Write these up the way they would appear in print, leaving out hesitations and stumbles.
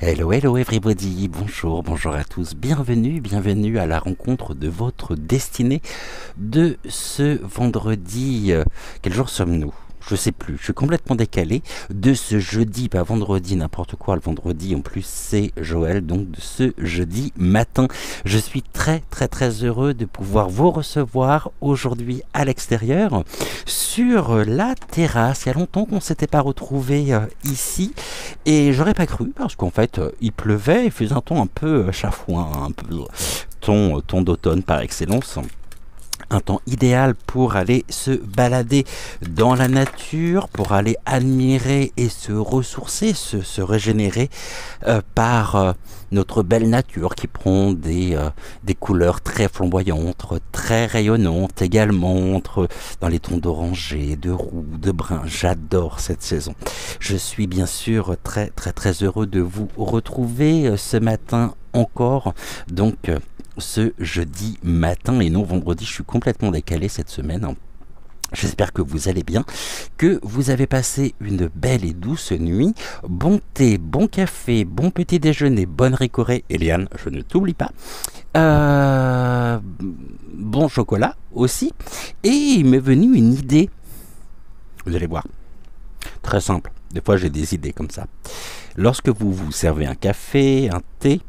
Hello, hello everybody, bonjour, bonjour à tous, bienvenue à la rencontre de votre destinée de ce vendredi. Quel jour sommes-nous? Je sais plus, je suis complètement décalé de ce jeudi, pas vendredi, n'importe quoi, le vendredi en plus c'est Joël, donc de ce jeudi matin. Je suis très heureux de pouvoir vous recevoir aujourd'hui à l'extérieur sur la terrasse. Il y a longtemps qu'on ne s'était pas retrouvé ici et j'aurais pas cru parce qu'en fait il pleuvait, il faisait un temps un peu chafouin, un peu ton d'automne par excellence. Un temps idéal pour aller se balader dans la nature, pour aller admirer et se ressourcer, se régénérer par notre belle nature qui prend des couleurs très flamboyantes, très rayonnantes également, dans les tons d'oranger, de roux, de brun. J'adore cette saison. Je suis bien sûr très heureux de vous retrouver ce matin encore. Donc ce jeudi matin et non vendredi, je suis complètement décalé cette semaine. J'espère que vous allez bien, que vous avez passé une belle et douce nuit. Bon thé, bon café, bon petit déjeuner, bonne récorée. Eliane, je ne t'oublie pas. Bon chocolat aussi. Et il m'est venu une idée. Vous allez voir. Très simple. Des fois, j'ai des idées comme ça. Lorsque vous vous servez un café, un thé,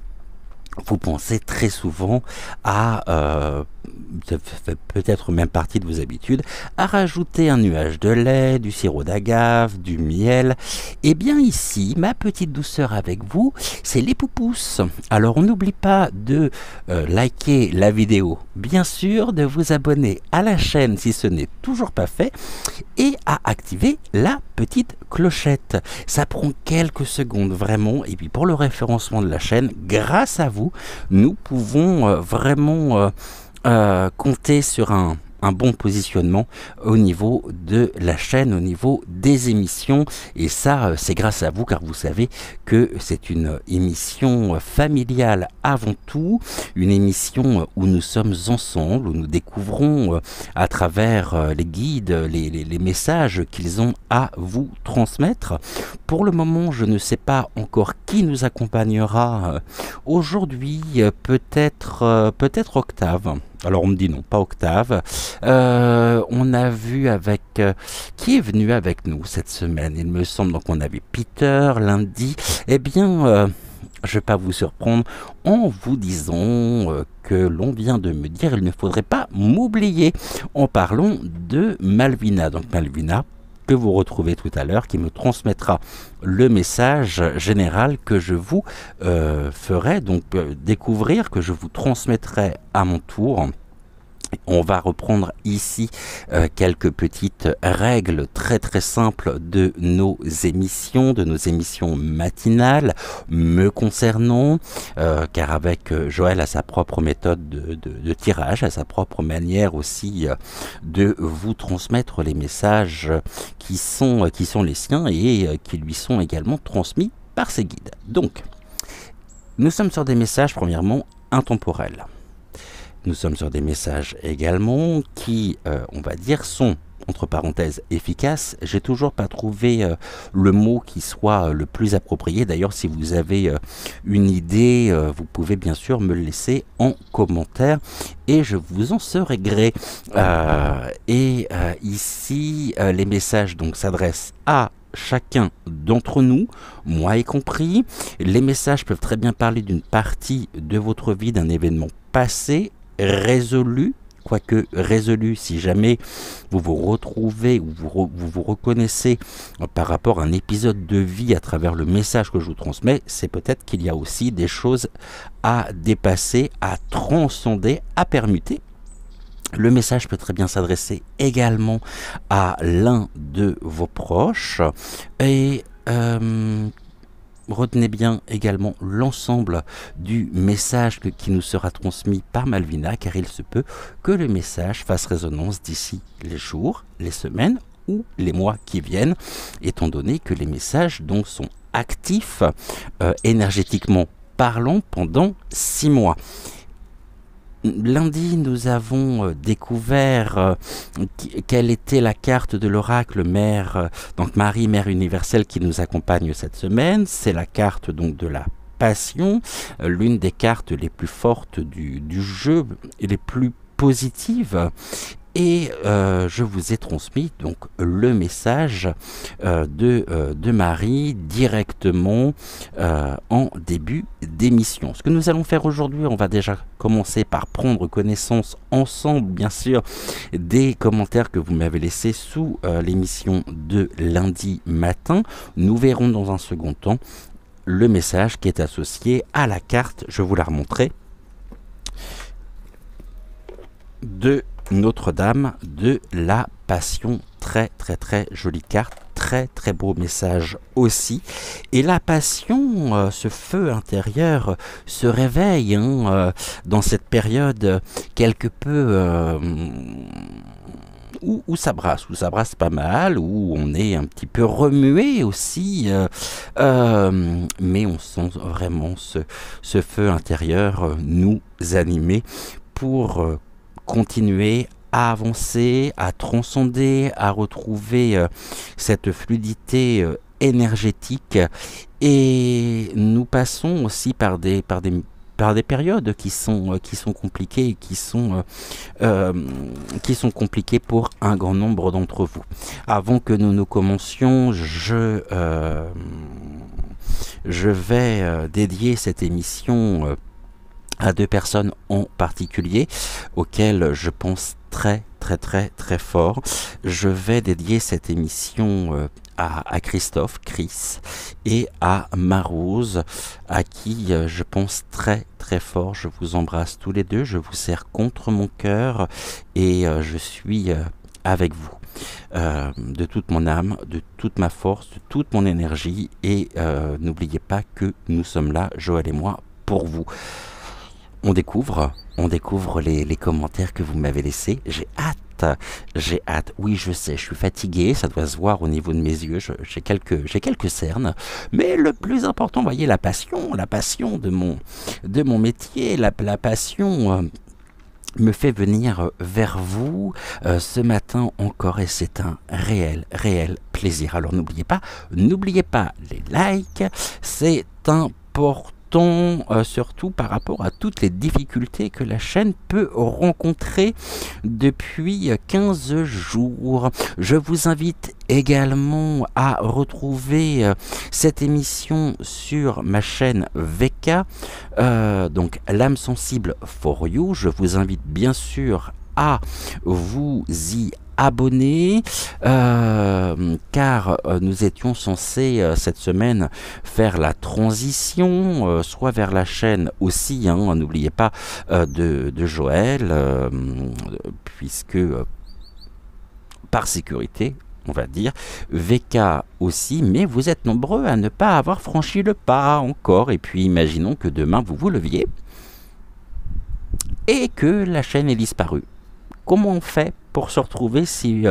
vous pensez très souvent à, ça fait peut-être même partie de vos habitudes, à rajouter un nuage de lait, du sirop d'agave, du miel. Et bien ici, ma petite douceur avec vous, c'est les poupous. Alors on n'oublie pas de liker la vidéo, bien sûr, de vous abonner à la chaîne si ce n'est toujours pas fait, et à activer la petite clochette. Ça prend quelques secondes vraiment, et puis pour le référencement de la chaîne, grâce à vous, nous pouvons vraiment compter sur un bon positionnement au niveau de la chaîne, au niveau des émissions, et ça c'est grâce à vous, car vous savez que c'est une émission familiale avant tout, une émission où nous sommes ensemble, où nous découvrons à travers les guides, les messages qu'ils ont à vous transmettre. Pour le moment, je ne sais pas encore qui nous accompagnera aujourd'hui, peut-être Octave. Alors on me dit non, pas Octave. On a vu avec... qui est venu avec nous cette semaine? Il me semble donc on avait Peter lundi. Eh bien, je ne vais pas vous surprendre en vous disant que l'on vient de me dire il ne faudrait pas m'oublier en parlant de Malvina. Donc Malvina, que vous retrouvez tout à l'heure, qui me transmettra le message général que je vous ferai donc découvrir, que je vous transmettrai à mon tour. On va reprendre ici quelques petites règles très simples de nos émissions matinales me concernant, car avec Joël a sa propre méthode de tirage, a sa propre manière aussi de vous transmettre les messages qui sont les siens et qui lui sont également transmis par ses guides. Donc, nous sommes sur des messages premièrement intemporels. Nous sommes sur des messages également qui, on va dire, sont, entre parenthèses, efficaces. J'ai toujours pas trouvé le mot qui soit le plus approprié. D'ailleurs, si vous avez une idée, vous pouvez bien sûr me le laisser en commentaire et je vous en serai gré. Ici, les messages donc s'adressent à chacun d'entre nous, moi y compris. Les messages peuvent très bien parler d'une partie de votre vie, d'un événement passé, résolu, quoique résolu si jamais vous vous retrouvez ou vous vous reconnaissez par rapport à un épisode de vie à travers le message que je vous transmets, c'est peut-être qu'il y a aussi des choses à dépasser, à transcender, à permuter. Le message peut très bien s'adresser également à l'un de vos proches et retenez bien également l'ensemble du message qui nous sera transmis par Malvina, car il se peut que le message fasse résonance d'ici les jours, les semaines ou les mois qui viennent, étant donné que les messages donc sont actifs énergétiquement parlant pendant 6 mois. Lundi, nous avons découvert quelle était la carte de l'oracle mère, donc Marie, mère universelle, qui nous accompagne cette semaine. C'est la carte donc de la passion, l'une des cartes les plus fortes du jeu et les plus positives. Et je vous ai transmis donc le message de Marie directement en début d'émission. Ce que nous allons faire aujourd'hui, on va déjà commencer par prendre connaissance ensemble, bien sûr, des commentaires que vous m'avez laissés sous l'émission de lundi matin. Nous verrons dans un second temps le message qui est associé à la carte, je vous la remontrerai, de Notre-Dame de la Passion. Très très très jolie carte, très très beau message aussi. Et la passion, ce feu intérieur se réveille dans cette période quelque peu où ça brasse pas mal, où on est un petit peu remué aussi, mais on sent vraiment ce feu intérieur nous animer pour continuer à avancer, à transcender, à retrouver cette fluidité énergétique. Et nous passons aussi par des périodes qui sont compliquées et qui sont compliquées pour un grand nombre d'entre vous. Avant que nous commencions, je vais dédier cette émission à deux personnes en particulier auxquelles je pense très très très très fort. Je vais dédier cette émission à Christophe, Chris, et à Marose, à qui je pense très très fort. Je vous embrasse tous les deux, je vous serre contre mon cœur et je suis avec vous. De toute mon âme, de toute ma force, de toute mon énergie, et n'oubliez pas que nous sommes là, Joël et moi, pour vous. On découvre les commentaires que vous m'avez laissés. J'ai hâte. Oui, je sais, je suis fatigué, ça doit se voir au niveau de mes yeux. J'ai quelques cernes, mais le plus important, vous voyez, la passion de mon métier, la passion me fait venir vers vous ce matin encore, et c'est un réel plaisir. Alors n'oubliez pas les likes, c'est important. Surtout par rapport à toutes les difficultés que la chaîne peut rencontrer depuis 15 jours. Je vous invite également à retrouver cette émission sur ma chaîne VK, donc l'âme sensible for you. Je vous invite bien sûr à vous y abonner, car nous étions censés cette semaine faire la transition soit vers la chaîne aussi, n'oubliez pas, de Joël, puisque par sécurité, on va dire, VK aussi, mais vous êtes nombreux à ne pas avoir franchi le pas encore. Et puis imaginons que demain vous vous leviez et que la chaîne est disparue. Comment on fait pour se retrouver si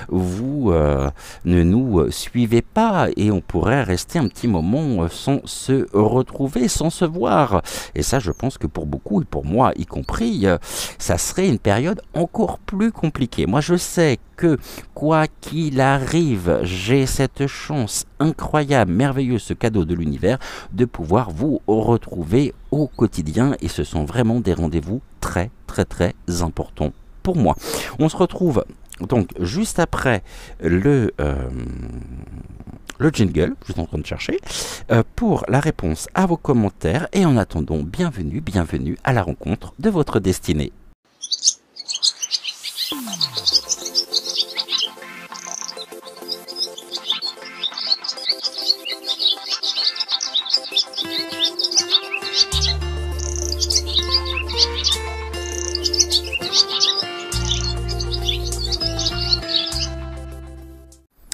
vous ne nous suivez pas, et on pourrait rester un petit moment sans se retrouver, sans se voir? Et ça, je pense que pour beaucoup, et pour moi y compris, ça serait une période encore plus compliquée. Moi, je sais que quoi qu'il arrive, j'ai cette chance incroyable, merveilleuse, ce cadeau de l'univers, de pouvoir vous retrouver au quotidien, et ce sont vraiment des rendez-vous très très très importants pour moi. On se retrouve donc juste après le jingle, je suis en train de chercher, pour la réponse à vos commentaires. Et en attendant, bienvenue à la rencontre de votre destinée.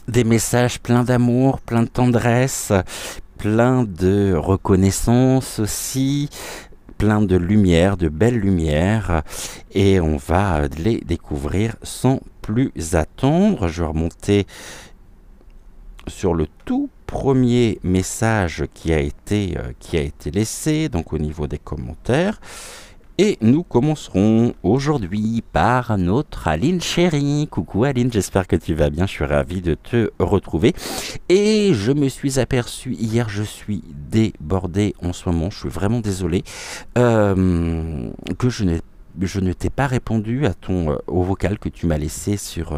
Des messages pleins d'amour, plein de tendresse, plein de reconnaissance aussi, plein de lumière, de belles lumières, et on va les découvrir sans plus attendre. Je vais remonter sur le tout premier message qui a été laissé, donc au niveau des commentaires. Et nous commencerons aujourd'hui par notre Aline chérie. Coucou Aline, j'espère que tu vas bien, je suis ravi de te retrouver. Et je me suis aperçu hier, je suis débordé en ce moment, je suis vraiment désolé, que je ne t'ai pas répondu à au vocal que tu m'as laissé sur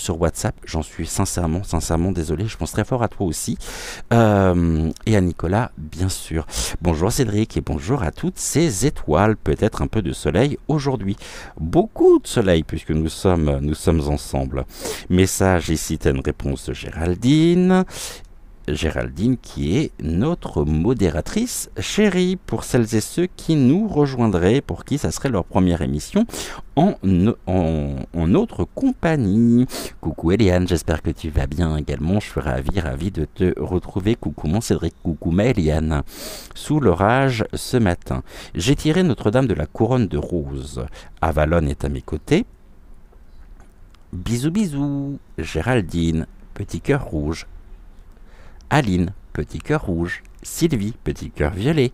WhatsApp. J'en suis sincèrement désolé. Je pense très fort à toi aussi. Et à Nicolas, bien sûr. Bonjour Cédric et bonjour à toutes ces étoiles. Peut-être un peu de soleil aujourd'hui. Beaucoup de soleil puisque nous sommes ensemble. Message ici, t'as une réponse de Géraldine. Géraldine qui est notre modératrice chérie pour celles et ceux qui nous rejoindraient, pour qui ça serait leur première émission en notre compagnie. Coucou Eliane, j'espère que tu vas bien également, je suis ravi de te retrouver. Coucou mon Cédric, coucou ma Eliane. Sous l'orage ce matin, j'ai tiré Notre-Dame de la Couronne de Rose. Avalon est à mes côtés. Bisous bisous, Géraldine, petit cœur rouge. Aline, petit cœur rouge. Sylvie, petit cœur violet.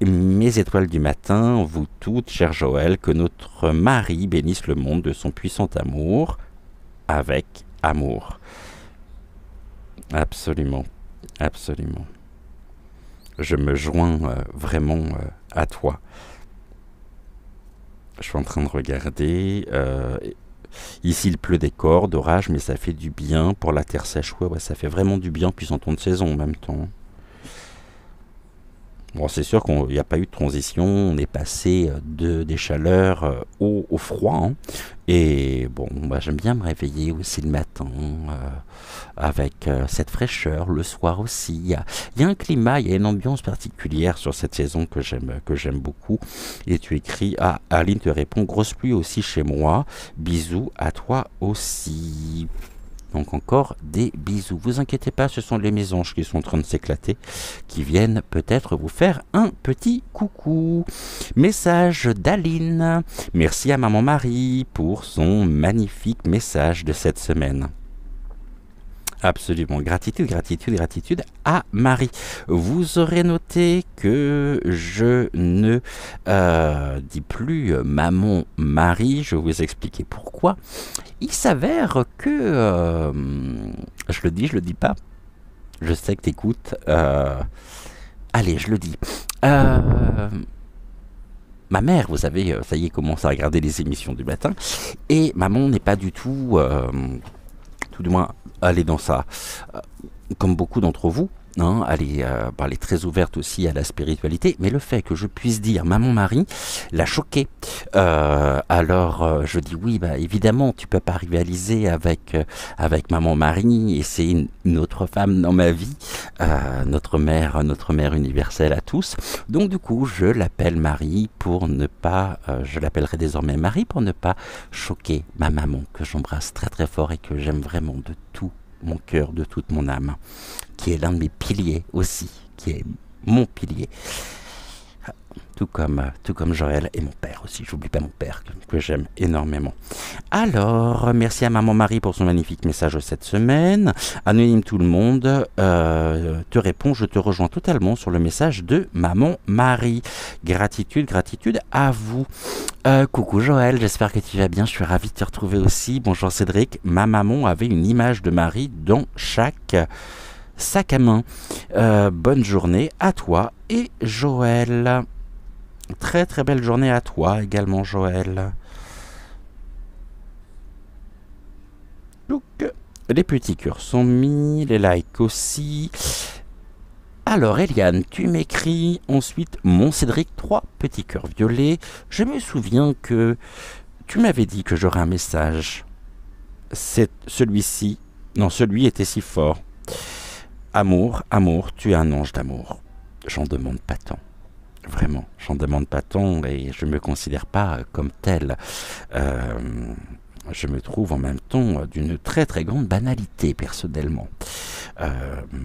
Mes étoiles du matin, vous toutes, cher Joël, que notre Marie bénisse le monde de son puissant amour, avec amour. Absolument, absolument. Je me joins vraiment à toi. Je suis en train de regarder... Ici, il pleut des cordes, d'orage, mais ça fait du bien pour la terre sèche. Ouais, ça fait vraiment du bien, puis en temps de saison en même temps. Bon, c'est sûr qu'il n'y a pas eu de transition. On est passé des chaleurs au froid. Hein. Et bon, j'aime bien me réveiller aussi le matin avec cette fraîcheur, le soir aussi. Il y a un climat, il y a une ambiance particulière sur cette saison que j'aime beaucoup. Et tu écris, Aline te répond, grosse pluie aussi chez moi. Bisous à toi aussi. Donc encore des bisous. Vous inquiétez pas, ce sont les mésanges qui sont en train de s'éclater, qui viennent peut-être vous faire un petit coucou. Message d'Aline. Merci à maman Marie pour son magnifique message de cette semaine. Absolument. Gratitude à Marie. Vous aurez noté que je ne dis plus maman Marie. Je vais vous expliquer pourquoi. Il s'avère que... je le dis pas. Je sais que t'écoutes. Allez, je le dis. Ma mère, vous savez, ça y est, commence à regarder les émissions du matin. Et maman n'est pas du tout... tout du moins, elle est dans ça, comme beaucoup d'entre vous, hein, elle est très ouverte aussi à la spiritualité, mais le fait que je puisse dire maman Marie l'a choquée. Alors je dis oui, évidemment, tu peux pas rivaliser avec maman Marie, et c'est une autre femme dans ma vie, notre mère universelle à tous. Donc du coup, je l'appelle Marie pour ne pas, je l'appellerai désormais Marie pour ne pas choquer ma maman, que j'embrasse très très fort et que j'aime vraiment de tout mon cœur, de toute mon âme, qui est l'un de mes piliers aussi, qui est mon pilier. Tout comme Joël et mon père aussi. J'oublie pas mon père que j'aime énormément. Alors, merci à maman Marie pour son magnifique message cette semaine. Anonyme tout le monde te répond, je te rejoins totalement sur le message de maman Marie. Gratitude à vous. Coucou Joël, j'espère que tu vas bien. Je suis ravi de te retrouver aussi. Bonjour Cédric. Ma maman avait une image de Marie dans chaque sac à main. Bonne journée à toi et Joël. Très très belle journée à toi également Joël. Donc les petits cœurs sont mis, les likes aussi. Alors Eliane, tu m'écris ensuite mon Cédric, 3 petits cœurs violets. Je me souviens que tu m'avais dit que j'aurais un message. C'est celui-ci. Non, celui était si fort. Amour, tu es un ange d'amour. J'en demande pas tant. Vraiment, j'en demande pas tant et je me considère pas comme tel. Je me trouve en même temps d'une très très grande banalité personnellement.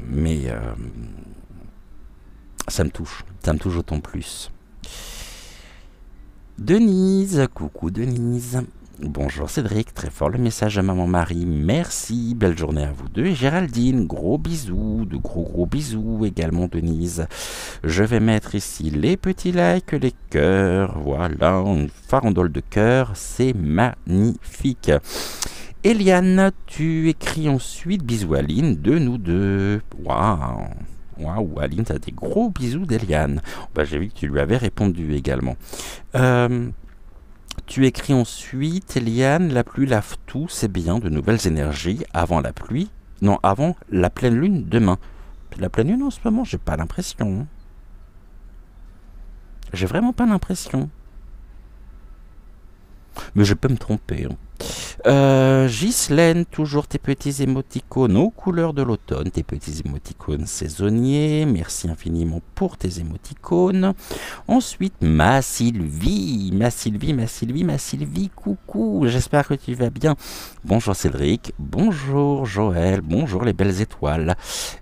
Mais ça me touche d'autant plus. Denise, coucou Denise. Bonjour Cédric, très fort le message à maman Marie, merci, belle journée à vous deux. Et Géraldine, gros bisous, de gros bisous également Denise. Je vais mettre ici les petits likes, les cœurs, voilà, une farandole de cœurs, c'est magnifique. Eliane, tu écris ensuite bisous Aline, de nous deux, waouh. Waouh, Aline, t'as des gros bisous d'Eliane. Bah, j'ai vu que tu lui avais répondu également. Tu écris ensuite, Eliane, la pluie lave tout, c'est bien, de nouvelles énergies, avant la pluie, non, avant la pleine lune demain. La pleine lune en ce moment, j'ai pas l'impression. J'ai vraiment pas l'impression. Mais je peux me tromper. Ghislaine, toujours tes petits émoticônes aux couleurs de l'automne, tes petits émoticônes saisonniers, merci infiniment pour tes émoticônes. Ensuite, ma Sylvie, coucou, j'espère que tu vas bien. Bonjour Cédric, bonjour Joël, bonjour les belles étoiles.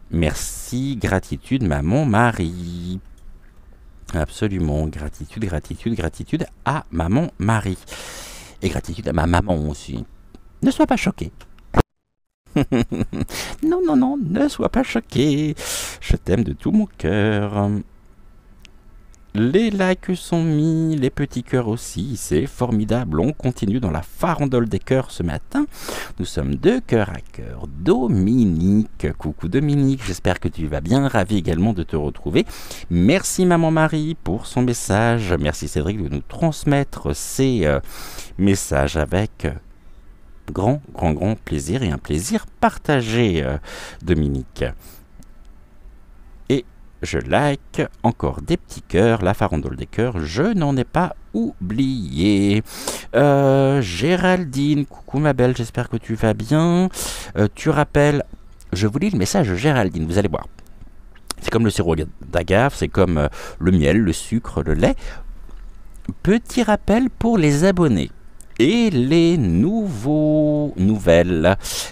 Merci, gratitude maman Marie. Absolument, gratitude à maman Marie. Et gratitude à ma maman aussi. Ne sois pas choqué. Non, ne sois pas choqué. Je t'aime de tout mon cœur. Les likes sont mis, les petits cœurs aussi, c'est formidable. On continue dans la farandole des cœurs ce matin. Nous sommes de cœur à cœur. Dominique, coucou Dominique, j'espère que tu vas bien. Ravi également de te retrouver. Merci maman Marie pour son message. Merci Cédric de nous transmettre ces messages avec grand plaisir et un plaisir partagé, Dominique. Je like, encore des petits cœurs, la farandole des cœurs, je n'en ai pas oublié. Géraldine, coucou ma belle, j'espère que tu vas bien. Tu rappelles, je vous lis le message de Géraldine, vous allez voir. C'est comme le sirop d'agave, c'est comme le miel, le sucre, le lait. Petit rappel pour les abonnés et les nouvelles.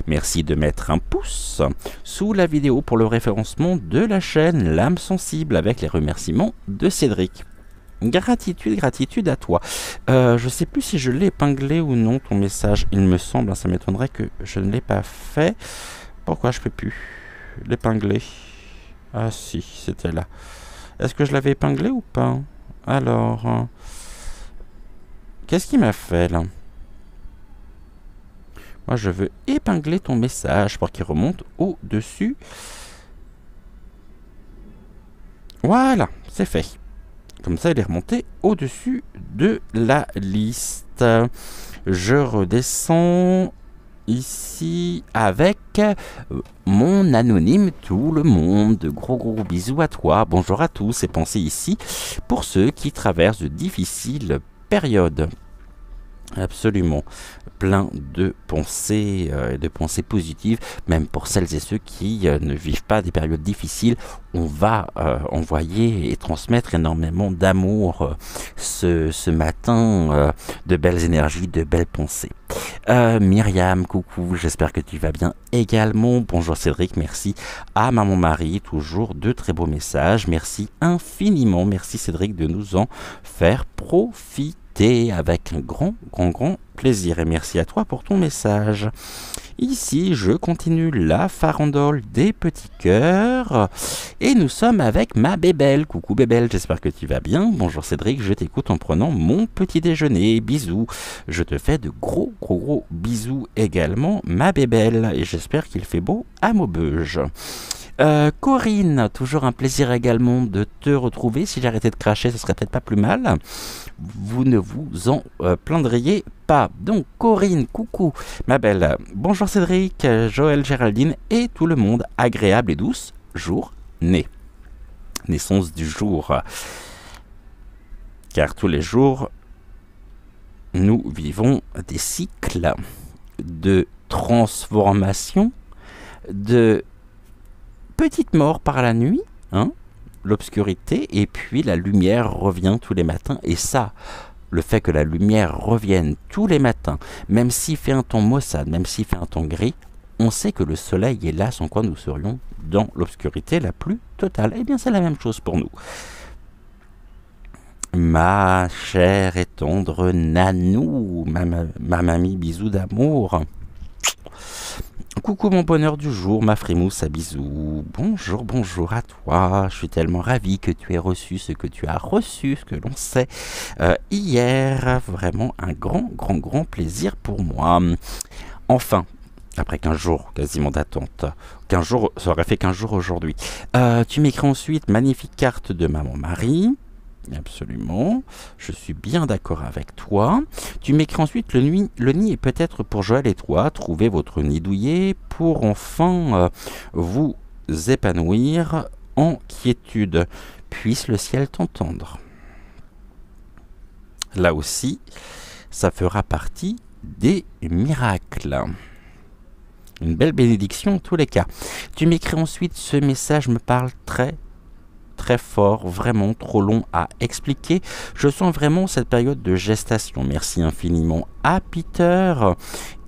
Merci de mettre un pouce sous la vidéo pour le référencement de la chaîne L'âme sensible avec les remerciements de Cédric. Gratitude à toi. Je sais plus si je l'ai épinglé ou non ton message. Il me semble, ça m'étonnerait que je ne l'ai pas fait. Pourquoi je ne peux plus l'épingler? Ah si, c'était là. Est-ce que je l'avais épinglé ou pas? Alors... qu'est-ce qu'il m'a fait là? Moi je veux épingler ton message pour qu'il remonte au-dessus. Voilà, c'est fait. Comme ça il est remonté au-dessus de la liste. Je redescends ici avec mon anonyme tout le monde. Gros bisous à toi. Bonjour à tous et pensez ici pour ceux qui traversent de difficiles période. Absolument, plein de pensées positives, même pour celles et ceux qui ne vivent pas des périodes difficiles. On va envoyer et transmettre énormément d'amour ce matin, de belles énergies, de belles pensées. Myriam, coucou, j'espère que tu vas bien également. Bonjour Cédric, merci à maman Marie, toujours de très beaux messages. Merci infiniment, merci Cédric de nous en faire profiter avec un grand plaisir. Et merci à toi pour ton message. Ici, je continue la farandole des petits cœurs. Et nous sommes avec ma bébelle. Coucou bébelle, j'espère que tu vas bien. Bonjour Cédric, je t'écoute en prenant mon petit déjeuner. Bisous. Je te fais de gros bisous également, ma bébelle. Et j'espère qu'il fait beau à Maubeuge. Corinne, toujours un plaisir également de te retrouver. Si j'arrêtais de cracher, ce serait peut-être pas plus mal. Vous ne vous en plaindriez pas. Donc Corinne, coucou ma belle. Bonjour Cédric, Joël, Géraldine et tout le monde. Agréable et douce journée. Naissance du jour. Car tous les jours, nous vivons des cycles de transformation, de petite mort par la nuit, hein, l'obscurité, et puis la lumière revient tous les matins. Et ça, le fait que la lumière revienne tous les matins, même s'il fait un temps maussade, même s'il fait un temps gris, on sait que le soleil est là, sans quoi nous serions dans l'obscurité la plus totale. Eh bien, c'est la même chose pour nous. Ma chère et tendre Nanou, ma mamie, bisous d'amour. Coucou mon bonheur du jour, ma frimousse à bisous. Bonjour, bonjour à toi. Je suis tellement ravi que tu aies reçu ce que tu as reçu, ce que l'on sait hier. Vraiment un grand plaisir pour moi. Enfin, après 15 jours quasiment d'attente. 15 jours, ça aurait fait 15 jours aujourd'hui. Tu m'écris ensuite, magnifique carte de maman Marie. Absolument, je suis bien d'accord avec toi. Tu m'écris ensuite, le nid est peut-être pour Joël et toi. Trouvez votre nid douillet pour enfin vous épanouir en quiétude. Puisse le ciel t'entendre. Là aussi, ça fera partie des miracles. Une belle bénédiction en tous les cas. Tu m'écris ensuite, ce message me parle très fort, vraiment trop long à expliquer. Je sens vraiment cette période de gestation. Merci infiniment à Peter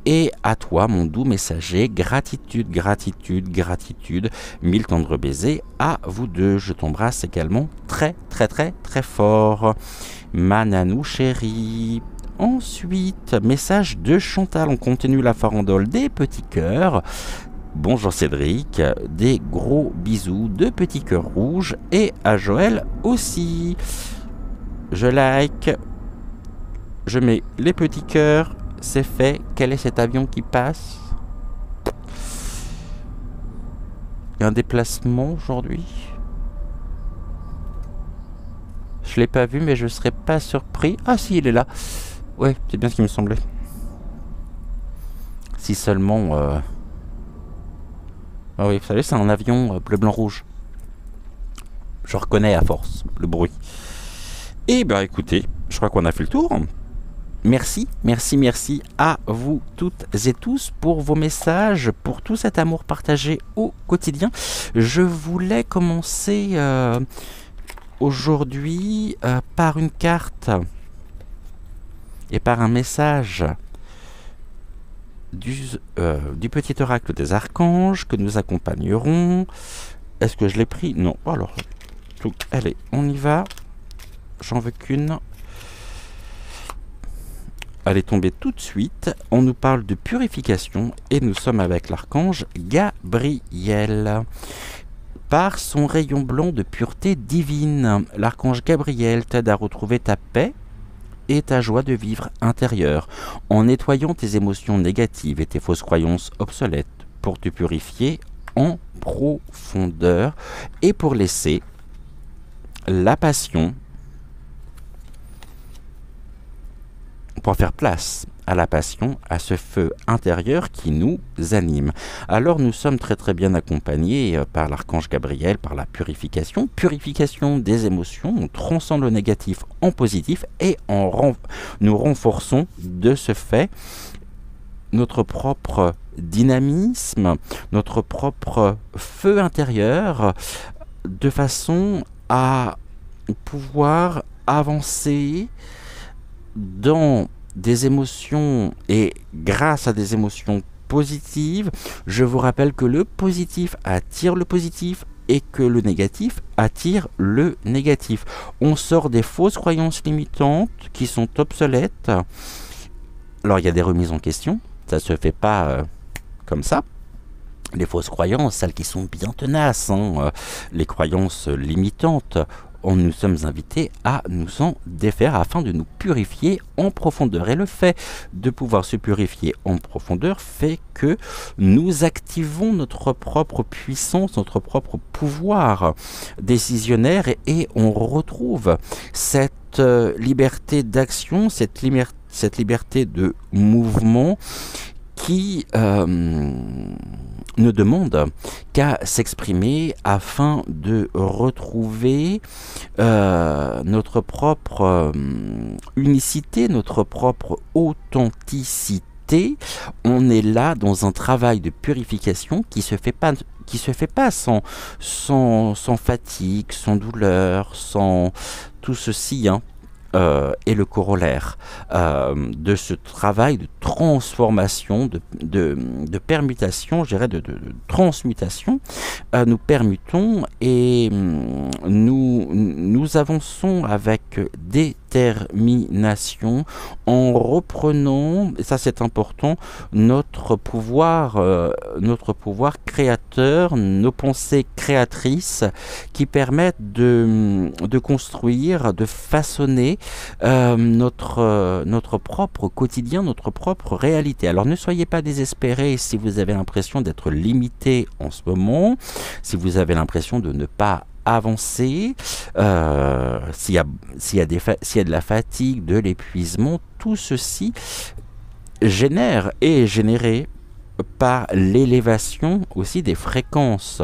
et à toi, mon doux messager. Gratitude, gratitude, gratitude. 1000 tendres baisers à vous deux. Je t'embrasse également très fort. Ma nanou chérie. Ensuite, message de Chantal. On continue la farandole des petits cœurs. Bonjour Cédric, des gros bisous, de petits cœurs rouges et à Joël aussi. Je like, je mets les petits cœurs, c'est fait. Quel est cet avion qui passe? Il y a un déplacement aujourd'hui. Je l'ai pas vu mais je serais pas surpris. Ah si, il est là. Ouais, c'est bien ce qui me semblait. Si seulement... Ah oui, vous savez, c'est un avion bleu, blanc, rouge. Je reconnais à force le bruit. Et bien écoutez, je crois qu'on a fait le tour. Merci à vous toutes et tous pour vos messages, pour tout cet amour partagé au quotidien. Je voulais commencer aujourd'hui par une carte et par un message du petit oracle des archanges que nous accompagnerons. Est-ce que je l'ai pris? Non. Alors, allez, on y va. J'en veux qu'une. Elle est tombée tout de suite. On nous parle de purification et nous sommes avec l'archange Gabriel. Par son rayon blanc de pureté divine, l'archange Gabriel t'aide à retrouver ta paix et ta joie de vivre intérieure, en nettoyant tes émotions négatives et tes fausses croyances obsolètes, pour te purifier en profondeur et pour laisser la passion, pour faire place à la passion, à ce feu intérieur qui nous anime. Alors nous sommes très bien accompagnés par l'archange Gabriel, par la purification des émotions. On transcende le négatif en positif et nous renforçons de ce fait notre propre dynamisme, notre propre feu intérieur, de façon à pouvoir avancer dans des émotions et grâce à des émotions positives. Je vous rappelle que le positif attire le positif et que le négatif attire le négatif. On sort des fausses croyances limitantes qui sont obsolètes. Alors il y a des remises en question, ça se fait pas comme ça. Les fausses croyances, celles qui sont bien tenaces, les croyances limitantes, nous sommes invités à nous en défaire afin de nous purifier en profondeur. Et le fait de pouvoir se purifier en profondeur fait que nous activons notre propre puissance, notre propre pouvoir décisionnaire et on retrouve cette liberté d'action, cette liberté de mouvement qui ne demande qu'à s'exprimer afin de retrouver notre propre unicité, notre propre authenticité. On est là dans un travail de purification qui se fait pas sans fatigue, sans douleur, sans tout ceci, et le corollaire de ce travail de transformation, de permutation, je dirais de transmutation, nous permutons et nous avançons avec détermination en reprenant, et ça c'est important, notre pouvoir créateur, nos pensées créatrices qui permettent de construire, de façonner notre propre quotidien, notre propre réalité. Alors ne soyez pas désespérés si vous avez l'impression d'être limité en ce moment, si vous avez l'impression de ne pas avancer, s'il y a de la fatigue, de l'épuisement, tout ceci est généré par l'élévation aussi des fréquences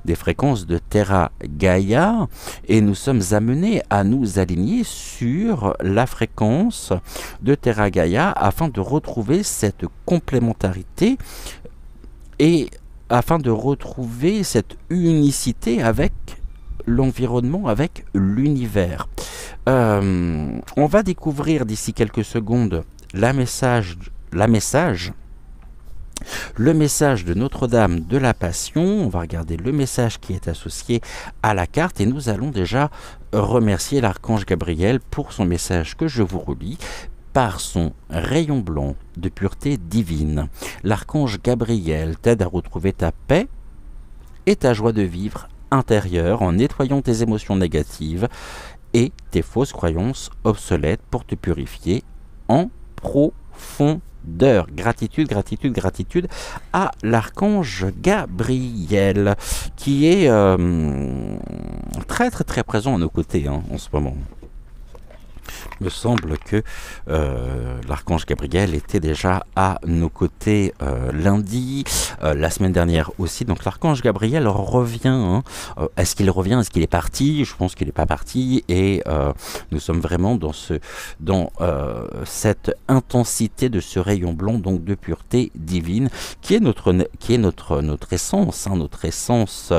de Terra Gaia, et nous sommes amenés à nous aligner sur la fréquence de Terra Gaia afin de retrouver cette complémentarité et afin de retrouver cette unicité avec l'environnement, avec l'univers. On va découvrir d'ici quelques secondes le message de Notre-Dame de la Passion. On va regarder le message qui est associé à la carte et nous allons déjà remercier l'archange Gabriel pour son message que je vous relis. Par son rayon blanc de pureté divine, l'archange Gabriel t'aide à retrouver ta paix et ta joie de vivre intérieure en nettoyant tes émotions négatives et tes fausses croyances obsolètes pour te purifier en profondeur. Gratitude, gratitude, gratitude à l'archange Gabriel qui est très très très présent à nos côtés en ce moment. Il me semble que l'archange Gabriel était déjà à nos côtés lundi, la semaine dernière aussi. Donc l'archange Gabriel revient. Est-ce qu'il revient? Est-ce qu'il est parti? Je pense qu'il n'est pas parti. Et nous sommes vraiment dans cette intensité de ce rayon blanc, donc de pureté divine, qui est notre essence, notre essence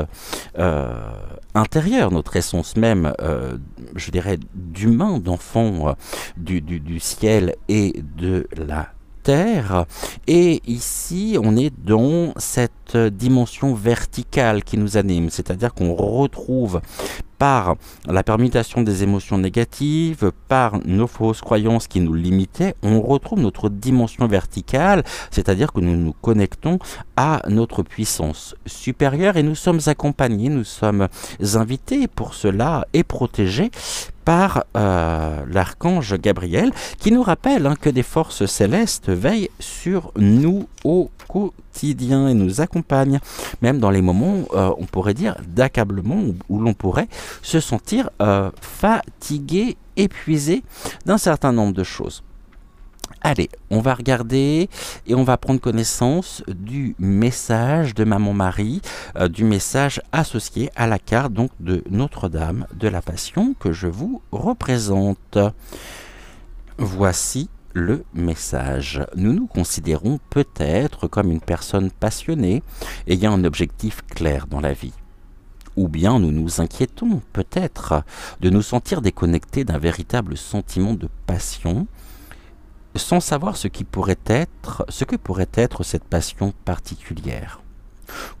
intérieure, notre essence même, je dirais, d'humain, d'enfant du ciel et de la terre. Et ici, on est dans cette dimension verticale qui nous anime, c'est-à-dire qu'on retrouve par la permutation des émotions négatives, par nos fausses croyances qui nous limitaient, on retrouve notre dimension verticale, c'est-à-dire que nous nous connectons à notre puissance supérieure et nous sommes accompagnés, nous sommes invités pour cela et protégés par l'archange Gabriel qui nous rappelle que des forces célestes veillent sur nous au quotidien et nous accompagnent, même dans les moments, on pourrait dire, d'accablement, où l'on pourrait se sentir fatigué, épuisé d'un certain nombre de choses. Allez, on va regarder et on va prendre connaissance du message de Maman Marie, du message associé à la carte donc de Notre-Dame de la Passion que je vous représente. Voici le message. Nous nous considérons peut-être comme une personne passionnée, ayant un objectif clair dans la vie. Ou bien nous nous inquiétons peut-être de nous sentir déconnectés d'un véritable sentiment de passion, sans savoir ce que pourrait être cette passion particulière.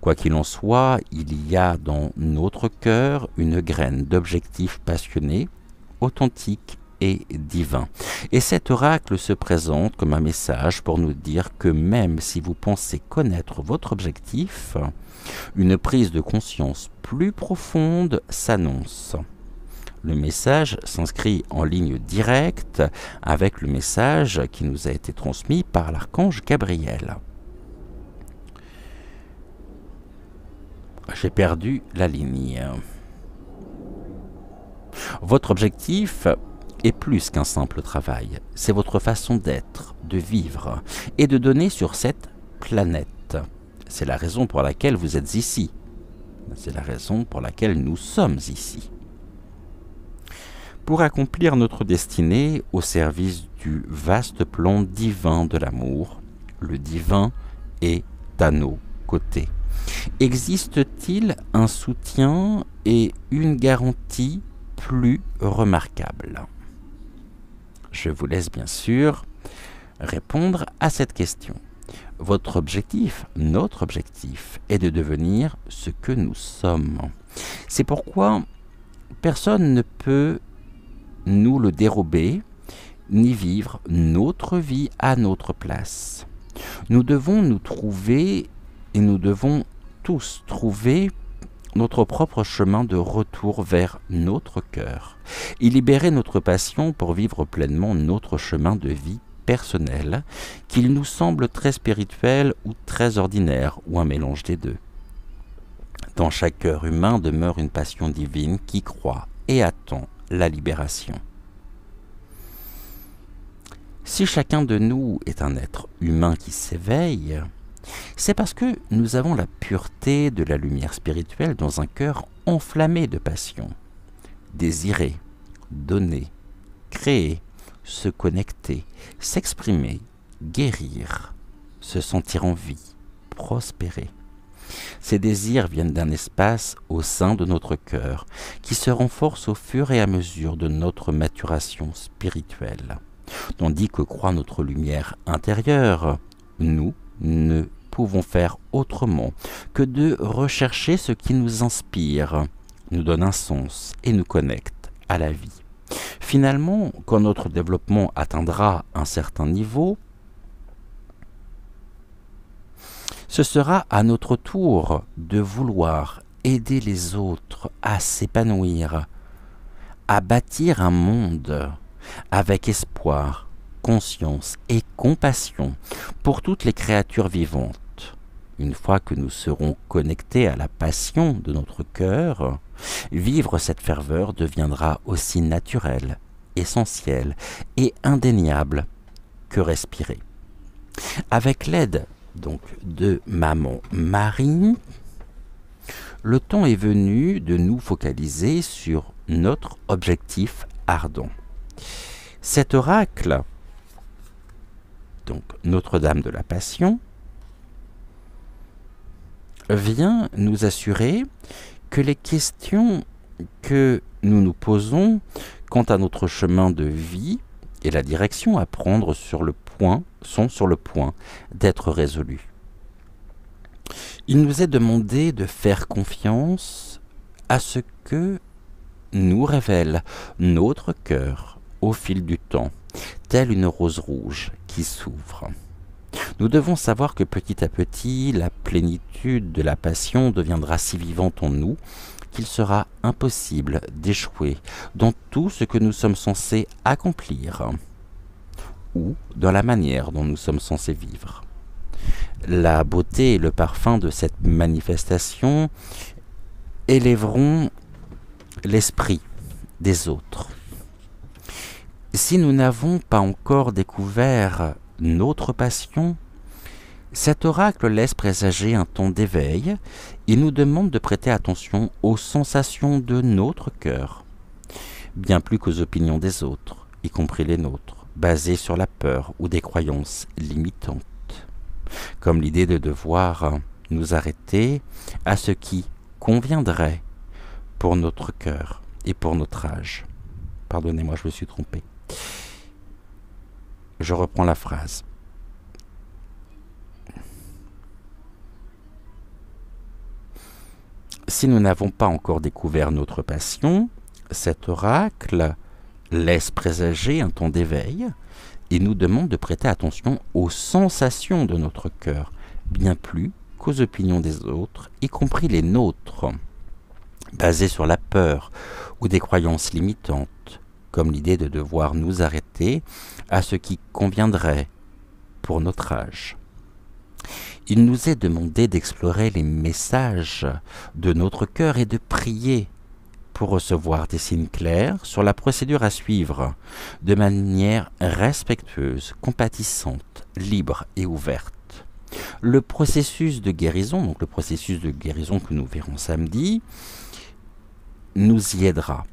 Quoi qu'il en soit, il y a dans notre cœur une graine d'objectifs passionnés, authentiques et divins. Et cet oracle se présente comme un message pour nous dire que même si vous pensez connaître votre objectif, une prise de conscience plus profonde s'annonce. Le message s'inscrit en ligne directe avec le message qui nous a été transmis par l'archange Gabriel. J'ai perdu la ligne. Votre objectif est plus qu'un simple travail. C'est votre façon d'être, de vivre et de donner sur cette planète. C'est la raison pour laquelle vous êtes ici. C'est la raison pour laquelle nous sommes ici. Pour accomplir notre destinée au service du vaste plan divin de l'amour, le divin est à nos côtés. Existe-t-il un soutien et une garantie plus remarquables? Je vous laisse bien sûr répondre à cette question. Votre objectif, notre objectif, est de devenir ce que nous sommes. C'est pourquoi personne ne peut nous le dérober, ni vivre notre vie à notre place. Nous devons nous trouver et nous devons tous trouver notre propre chemin de retour vers notre cœur et libérer notre passion pour vivre pleinement notre chemin de vie personnel, qu'il nous semble très spirituel ou très ordinaire, ou un mélange des deux. Dans chaque cœur humain demeure une passion divine qui croit et attend la libération. Si chacun de nous est un être humain qui s'éveille, c'est parce que nous avons la pureté de la lumière spirituelle dans un cœur enflammé de passion. Désirer, donner, créer, se connecter, s'exprimer, guérir, se sentir en vie, prospérer. Ces désirs viennent d'un espace au sein de notre cœur qui se renforce au fur et à mesure de notre maturation spirituelle. Tandis que croît notre lumière intérieure, nous ne pouvons faire autrement que de rechercher ce qui nous inspire, nous donne un sens et nous connecte à la vie. Finalement, quand notre développement atteindra un certain niveau, ce sera à notre tour de vouloir aider les autres à s'épanouir, à bâtir un monde avec espoir, conscience et compassion pour toutes les créatures vivantes. Une fois que nous serons connectés à la passion de notre cœur, vivre cette ferveur deviendra aussi naturel, essentiel et indéniable que respirer. Avec l'aide donc de Maman Marie, le temps est venu de nous focaliser sur notre objectif ardent. Cet oracle, donc Notre-Dame de la Passion, vient nous assurer que les questions que nous nous posons quant à notre chemin de vie et la direction à prendre sont sur le point d'être résolues. Il nous est demandé de faire confiance à ce que nous révèle notre cœur au fil du temps, telle une rose rouge qui s'ouvre. Nous devons savoir que petit à petit, la plénitude de la passion deviendra si vivante en nous qu'il sera impossible d'échouer dans tout ce que nous sommes censés accomplir ou dans la manière dont nous sommes censés vivre. La beauté et le parfum de cette manifestation élèveront l'esprit des autres. Si nous n'avons pas encore découvert notre passion, cet oracle laisse présager un temps d'éveil et nous demande de prêter attention aux sensations de notre cœur, bien plus qu'aux opinions des autres, y compris les nôtres, basées sur la peur ou des croyances limitantes, comme l'idée de devoir nous arrêter à ce qui conviendrait pour notre cœur et pour notre âge. Pardonnez-moi, je me suis trompé. Je reprends la phrase. Si nous n'avons pas encore découvert notre passion, cet oracle laisse présager un temps d'éveil et nous demande de prêter attention aux sensations de notre cœur, bien plus qu'aux opinions des autres, y compris les nôtres, basées sur la peur ou des croyances limitantes, comme l'idée de devoir nous arrêter à ce qui conviendrait pour notre âge. Il nous est demandé d'explorer les messages de notre cœur et de prier pour recevoir des signes clairs sur la procédure à suivre, de manière respectueuse, compatissante, libre et ouverte. Le processus de guérison, donc le processus de guérison que nous verrons samedi, nous y aidera.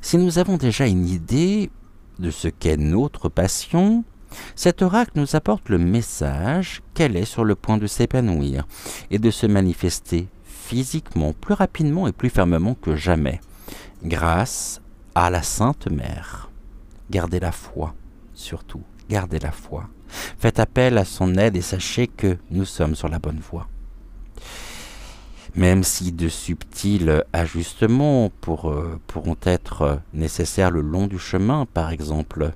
Si nous avons déjà une idée de ce qu'est notre passion, cet oracle nous apporte le message qu'elle est sur le point de s'épanouir et de se manifester physiquement plus rapidement et plus fermement que jamais, grâce à la Sainte Mère. Gardez la foi, surtout, gardez la foi. Faites appel à son aide et sachez que nous sommes sur la bonne voie. même si de subtils ajustements pourront être nécessaires le long du chemin, par exemple,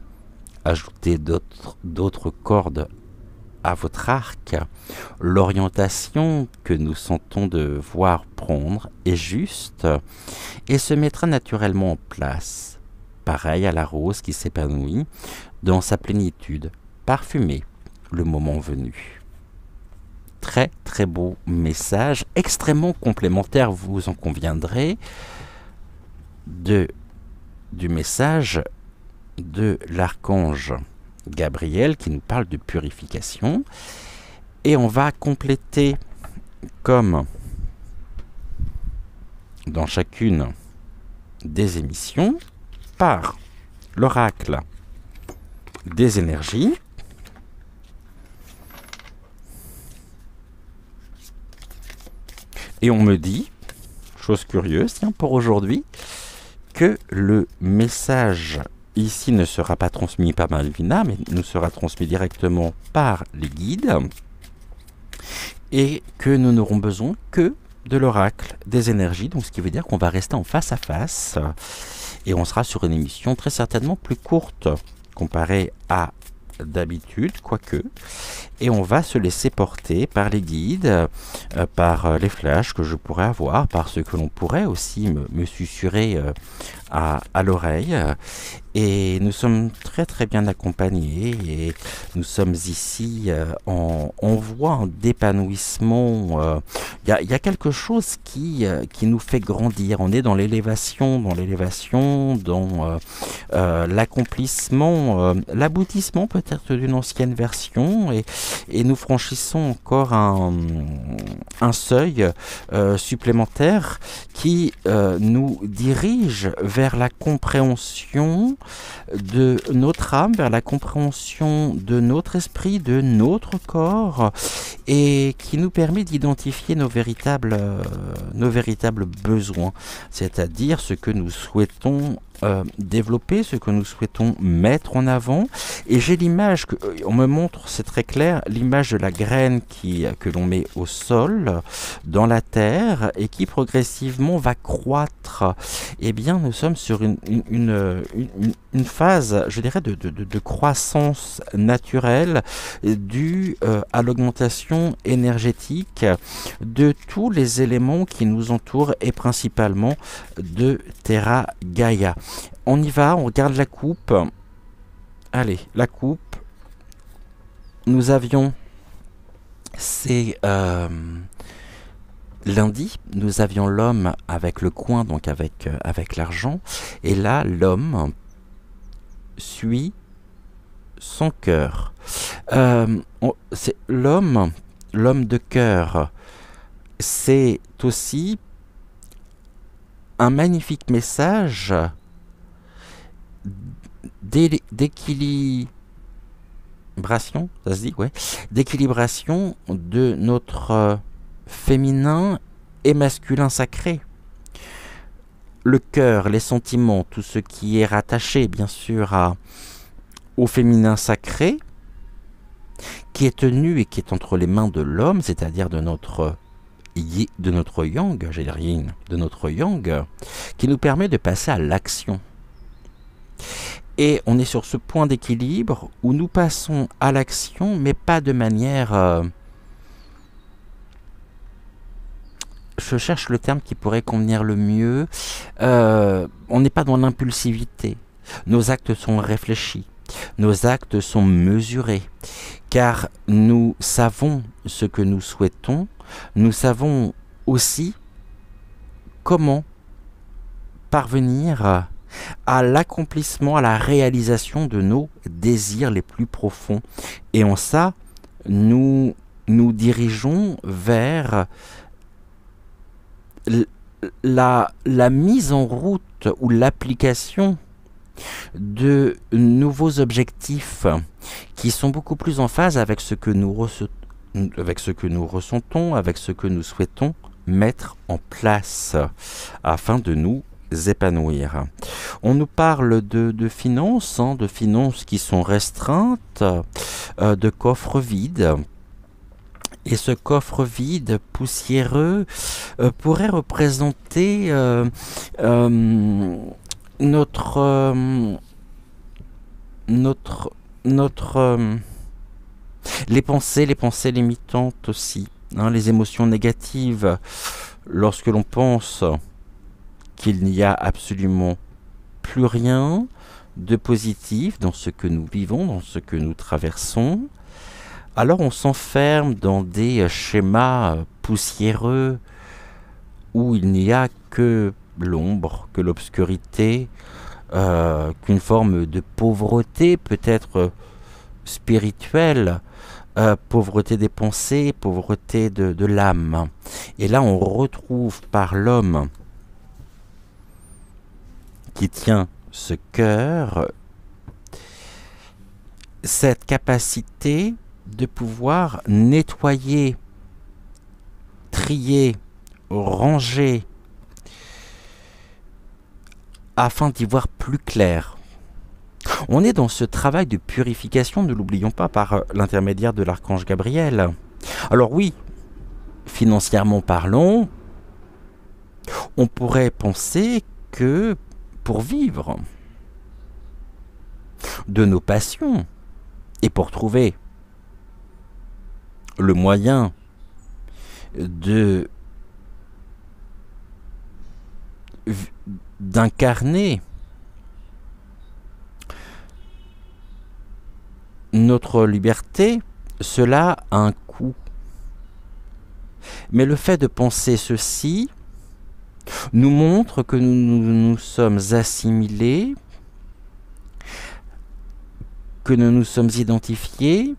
ajouter d'autres cordes à votre arc, l'orientation que nous sentons devoir prendre est juste et se mettra naturellement en place, pareil à la rose qui s'épanouit dans sa plénitude, parfumée le moment venu. Très très beau message, extrêmement complémentaire, vous en conviendrez, du message de l'archange Gabriel qui nous parle de purification. Et on va compléter, comme dans chacune des émissions, par l'oracle des énergies. Et on me dit, chose curieuse, tiens, pour aujourd'hui, que le message ici ne sera pas transmis par Malvina, mais nous sera transmis directement par les guides, et que nous n'aurons besoin que de l'oracle des énergies, donc ce qui veut dire qu'on va rester en face à face, et on sera sur une émission très certainement plus courte comparée à d'habitude, quoique, et on va se laisser porter par les guides, par les flashs que je pourrais avoir, par ce que l'on pourrait aussi me susurrer à l'oreille. Et nous sommes très très bien accompagnés et nous sommes ici en voie d'épanouissement. Il y a quelque chose qui nous fait grandir. On est dans l'élévation, dans l'accomplissement, l'aboutissement peut-être d'une ancienne version, et nous franchissons encore un seuil supplémentaire qui nous dirige vers la compréhension de notre âme, vers la compréhension de notre esprit, de notre corps, et qui nous permet d'identifier nos véritables besoins, c'est-à-dire ce que nous souhaitons développer, ce que nous souhaitons mettre en avant. Et j'ai l'image on me montre, c'est très clair, l'image de la graine que l'on met au sol, dans la terre, et qui progressivement va croître. Eh bien, nous sommes sur une phase, je dirais, de croissance naturelle due à l'augmentation énergétique de tous les éléments qui nous entourent, et principalement de Terra Gaia. On y va, on regarde la coupe. Allez, la coupe. Nous avions, c'est lundi, nous avions l'homme avec le coin, donc avec l'argent. Et là, l'homme suit son cœur. C'est l'homme de cœur. C'est aussi un magnifique message d'équilibration, ça se dit, ouais, d'équilibration de notre féminin et masculin sacré. Le cœur, les sentiments, tout ce qui est rattaché, bien sûr, au féminin sacré, qui est tenu et qui est entre les mains de l'homme, c'est-à-dire de notre yang, j'ai dit yin, de notre yang, qui nous permet de passer à l'action. Et on est sur ce point d'équilibre où nous passons à l'action, mais pas de manière... je cherche le terme qui pourrait convenir le mieux. On n'est pas dans l'impulsivité. Nos actes sont réfléchis. Nos actes sont mesurés. Car nous savons ce que nous souhaitons. Nous savons aussi comment parvenir à l'accomplissement, à la réalisation de nos désirs les plus profonds. Et en ça, nous nous dirigeons vers la mise en route ou l'application de nouveaux objectifs qui sont beaucoup plus en phase avec ce que nous ressentons, avec ce que nous souhaitons mettre en place afin de nous épanouir. On nous parle de finances, de finances qui sont restreintes, de coffres vides. Et ce coffre vide, poussiéreux, pourrait représenter notre, notre les pensées limitantes aussi, hein, les émotions négatives, lorsque l'on pense qu'il n'y a absolument plus rien de positif dans ce que nous vivons, dans ce que nous traversons, alors on s'enferme dans des schémas poussiéreux où il n'y a que l'ombre, que l'obscurité, qu'une forme de pauvreté peut-être spirituelle, pauvreté des pensées, pauvreté de l'âme. Et là on retrouve par l'homme qui tient ce cœur cette capacité de pouvoir nettoyer, trier, ranger, afin d'y voir plus clair. On est dans ce travail de purification, ne l'oublions pas, par l'intermédiaire de l'archange Gabriel. Alors oui, financièrement parlant, on pourrait penser que pour vivre de nos passions et pour trouver le moyen d'incarner notre liberté, cela a un coût. Mais le fait de penser ceci nous montre que nous sommes assimilés, que nous nous sommes identifiés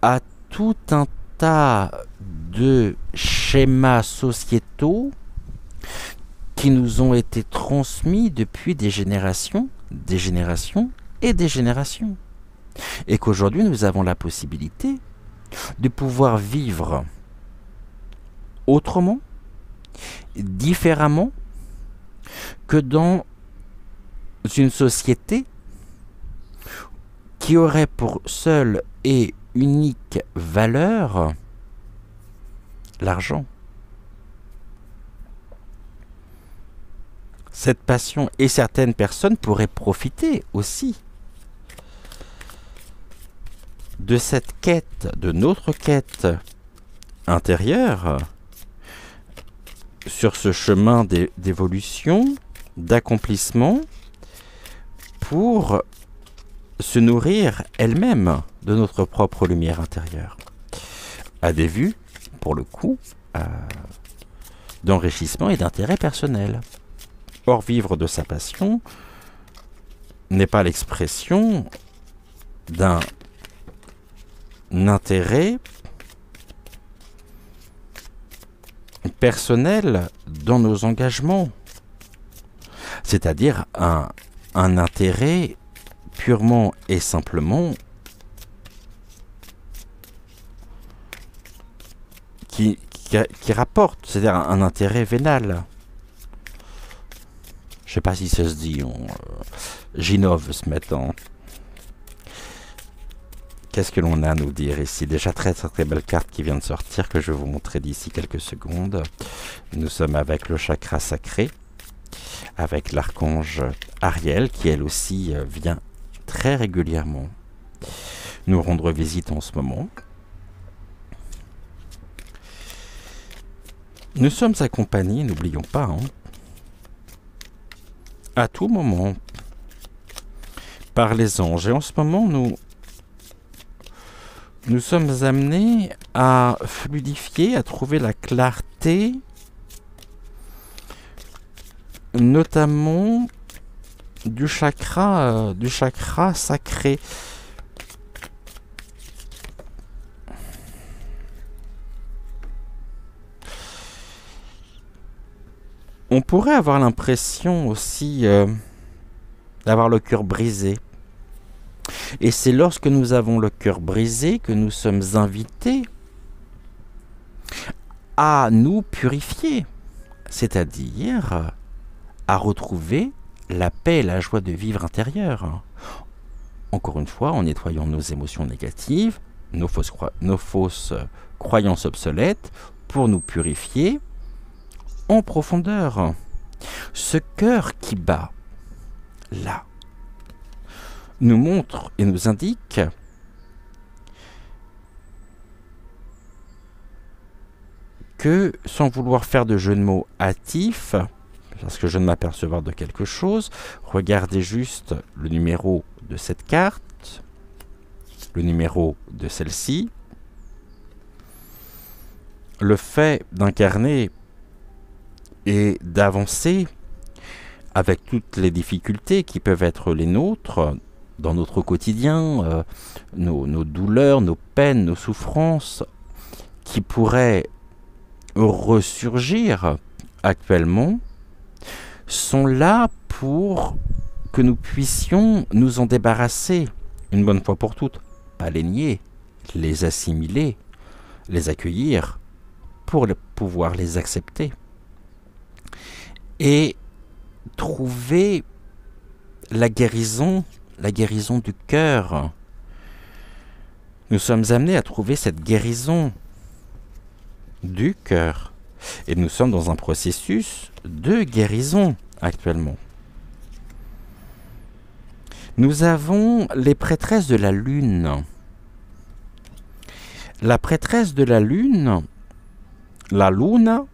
à tout un tas de schémas sociétaux qui nous ont été transmis depuis des générations et des générations. Et qu'aujourd'hui nous avons la possibilité de pouvoir vivre autrement, différemment, que dans une société qui aurait pour seule et unique valeur l'argent. Cette passion, et certaines personnes pourraient profiter aussi de cette quête, de notre quête intérieure, sur ce chemin d'évolution, d'accomplissement, pour se nourrir elle-même de notre propre lumière intérieure, à des vues, pour le coup, d'enrichissement et d'intérêt personnel. Or, vivre de sa passion n'est pas l'expression d'un intérêt personnel dans nos engagements, c'est-à-dire un intérêt purement et simplement qui rapporte, c'est-à-dire un intérêt vénal. Je sais pas si ça se dit, j'innove ce matin. Qu'est-ce que l'on a à nous dire ici? Déjà très belle carte qui vient de sortir, que je vais vous montrer d'ici quelques secondes. Nous sommes avec le chakra sacré, avec l'archange Ariel, qui elle aussi vient très régulièrement nous rendre visite en ce moment. Nous sommes accompagnés, n'oublions pas, à tout moment, par les anges. Et en ce moment, nous sommes amenés à fluidifier, à trouver la clarté, notamment du chakra sacré. On pourrait avoir l'impression aussi d'avoir le cœur brisé. Et c'est lorsque nous avons le cœur brisé que nous sommes invités à nous purifier, c'est-à-dire à retrouver la paix et la joie de vivre intérieure. Encore une fois, en nettoyant nos émotions négatives, nos fausses croyances obsolètes, pour nous purifier en profondeur. Ce cœur qui bat, là, nous montre et nous indique que, sans vouloir faire de jeu de mots hâtif, parce que je ne m'apercevoir de quelque chose, regardez juste le numéro de cette carte, le numéro de celle-ci. Le fait d'incarner et d'avancer avec toutes les difficultés qui peuvent être les nôtres dans notre quotidien, nos douleurs, nos peines, nos souffrances, qui pourraient ressurgir actuellement, sont là pour que nous puissions nous en débarrasser une bonne fois pour toutes, pas les nier, les assimiler, les accueillir, pour pouvoir les accepter et trouver la guérison du cœur. Nous sommes amenés à trouver cette guérison du cœur et nous sommes dans un processus de guérison actuellement. Nous avons les prêtresses de la lune. La prêtresse de la lune, la luna,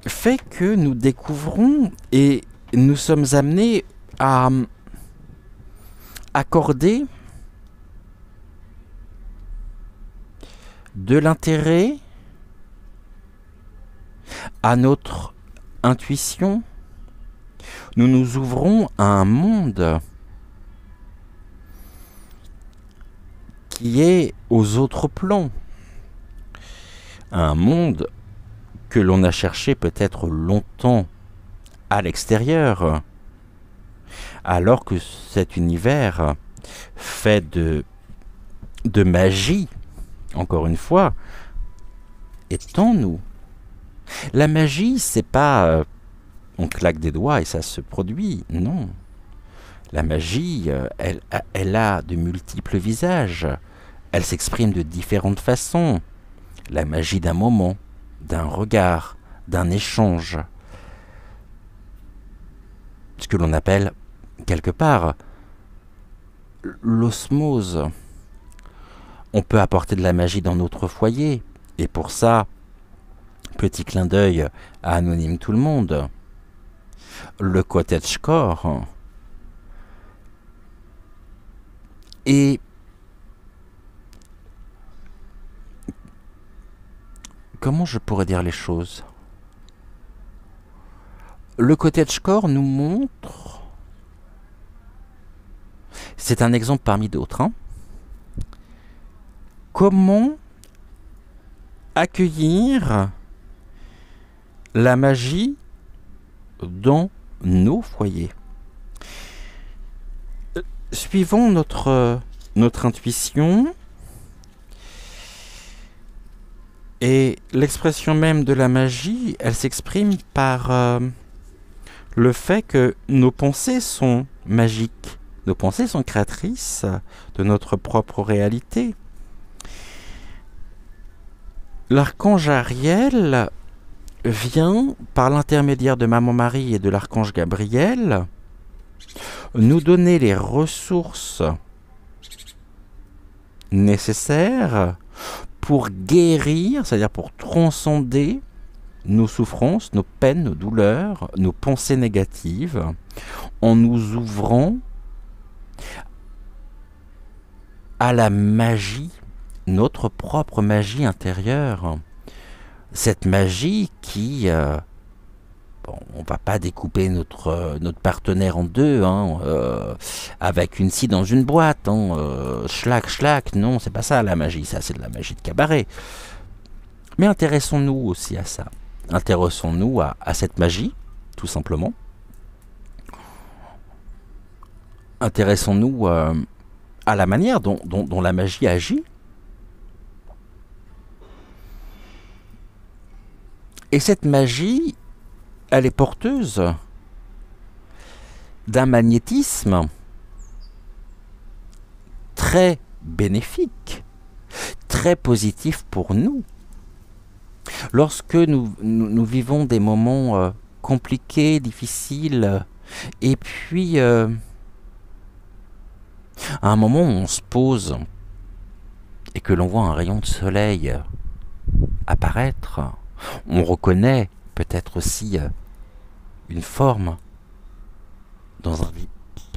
fait que nous découvrons et nous sommes amenés à accorder de l'intérêt à notre intuition. Nous nous ouvrons à un monde qui est aux autres plans. Un monde que l'on a cherché peut-être longtemps à l'extérieur, alors que cet univers fait de magie, encore une fois, est en nous. La magie, c'est pas on claque des doigts et ça se produit, non. La magie, elle a de multiples visages. Elle s'exprime de différentes façons. La magie d'un moment, d'un regard, d'un échange. Ce que l'on appelle, quelque part, l'osmose. On peut apporter de la magie dans notre foyer. Et pour ça, petit clin d'œil à Anonyme Tout le Monde, le cottagecore. Et comment je pourrais dire les choses? Le cottagecore nous montre, c'est un exemple parmi d'autres, comment accueillir la magie dans nos foyers. Suivons notre intuition et l'expression même de la magie, elle s'exprime par le fait que nos pensées sont magiques. Nos pensées sont créatrices de notre propre réalité. L'archange Ariel vient, par l'intermédiaire de Maman Marie et de l'archange Gabriel, nous donner les ressources nécessaires pour guérir, c'est-à-dire pour transcender nos souffrances, nos peines, nos douleurs, nos pensées négatives, en nous ouvrant à la magie, notre propre magie intérieure. Cette magie qui... on va pas découper notre partenaire en deux, avec une scie dans une boîte, schlac, non, c'est pas ça la magie, ça c'est de la magie de cabaret. Mais intéressons-nous aussi à ça. Intéressons-nous à cette magie, tout simplement. Intéressons-nous à la manière dont la magie agit. Et cette magie, elle est porteuse d'un magnétisme très bénéfique, très positif pour nous. Lorsque nous vivons des moments compliqués, difficiles, et puis à un moment où on se pose et que l'on voit un rayon de soleil apparaître, on reconnaît peut-être aussi une forme dans un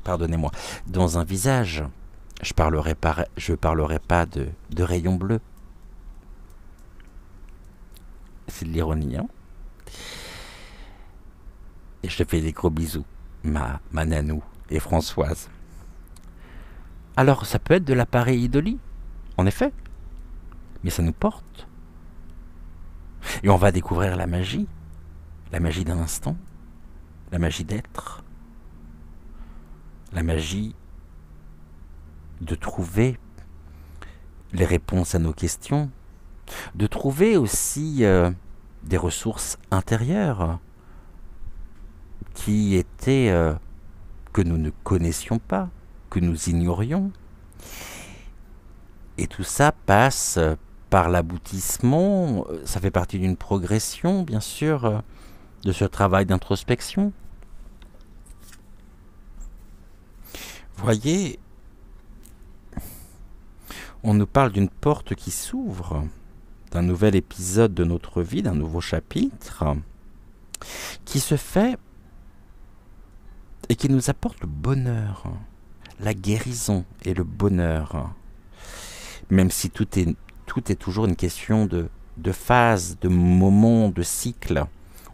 pardonnez-moi, dans un visage. Je parlerai pas de rayons bleus. C'est de l'ironie, hein. Et je te fais des gros bisous, ma nanou et Françoise. Alors, ça peut être de la pareidolie, en effet, mais ça nous porte. Et on va découvrir la magie d'un instant, la magie d'être, la magie de trouver les réponses à nos questions, de trouver aussi des ressources intérieures qui étaient que nous ne connaissions pas, que nous ignorions. Et tout ça passe par l'aboutissement, ça fait partie d'une progression, bien sûr, de ce travail d'introspection. Voyez, on nous parle d'une porte qui s'ouvre, d'un nouvel épisode de notre vie, d'un nouveau chapitre, qui se fait et qui nous apporte le bonheur, la guérison et le bonheur. Même si tout est toujours une question de phase, de moment, de cycle.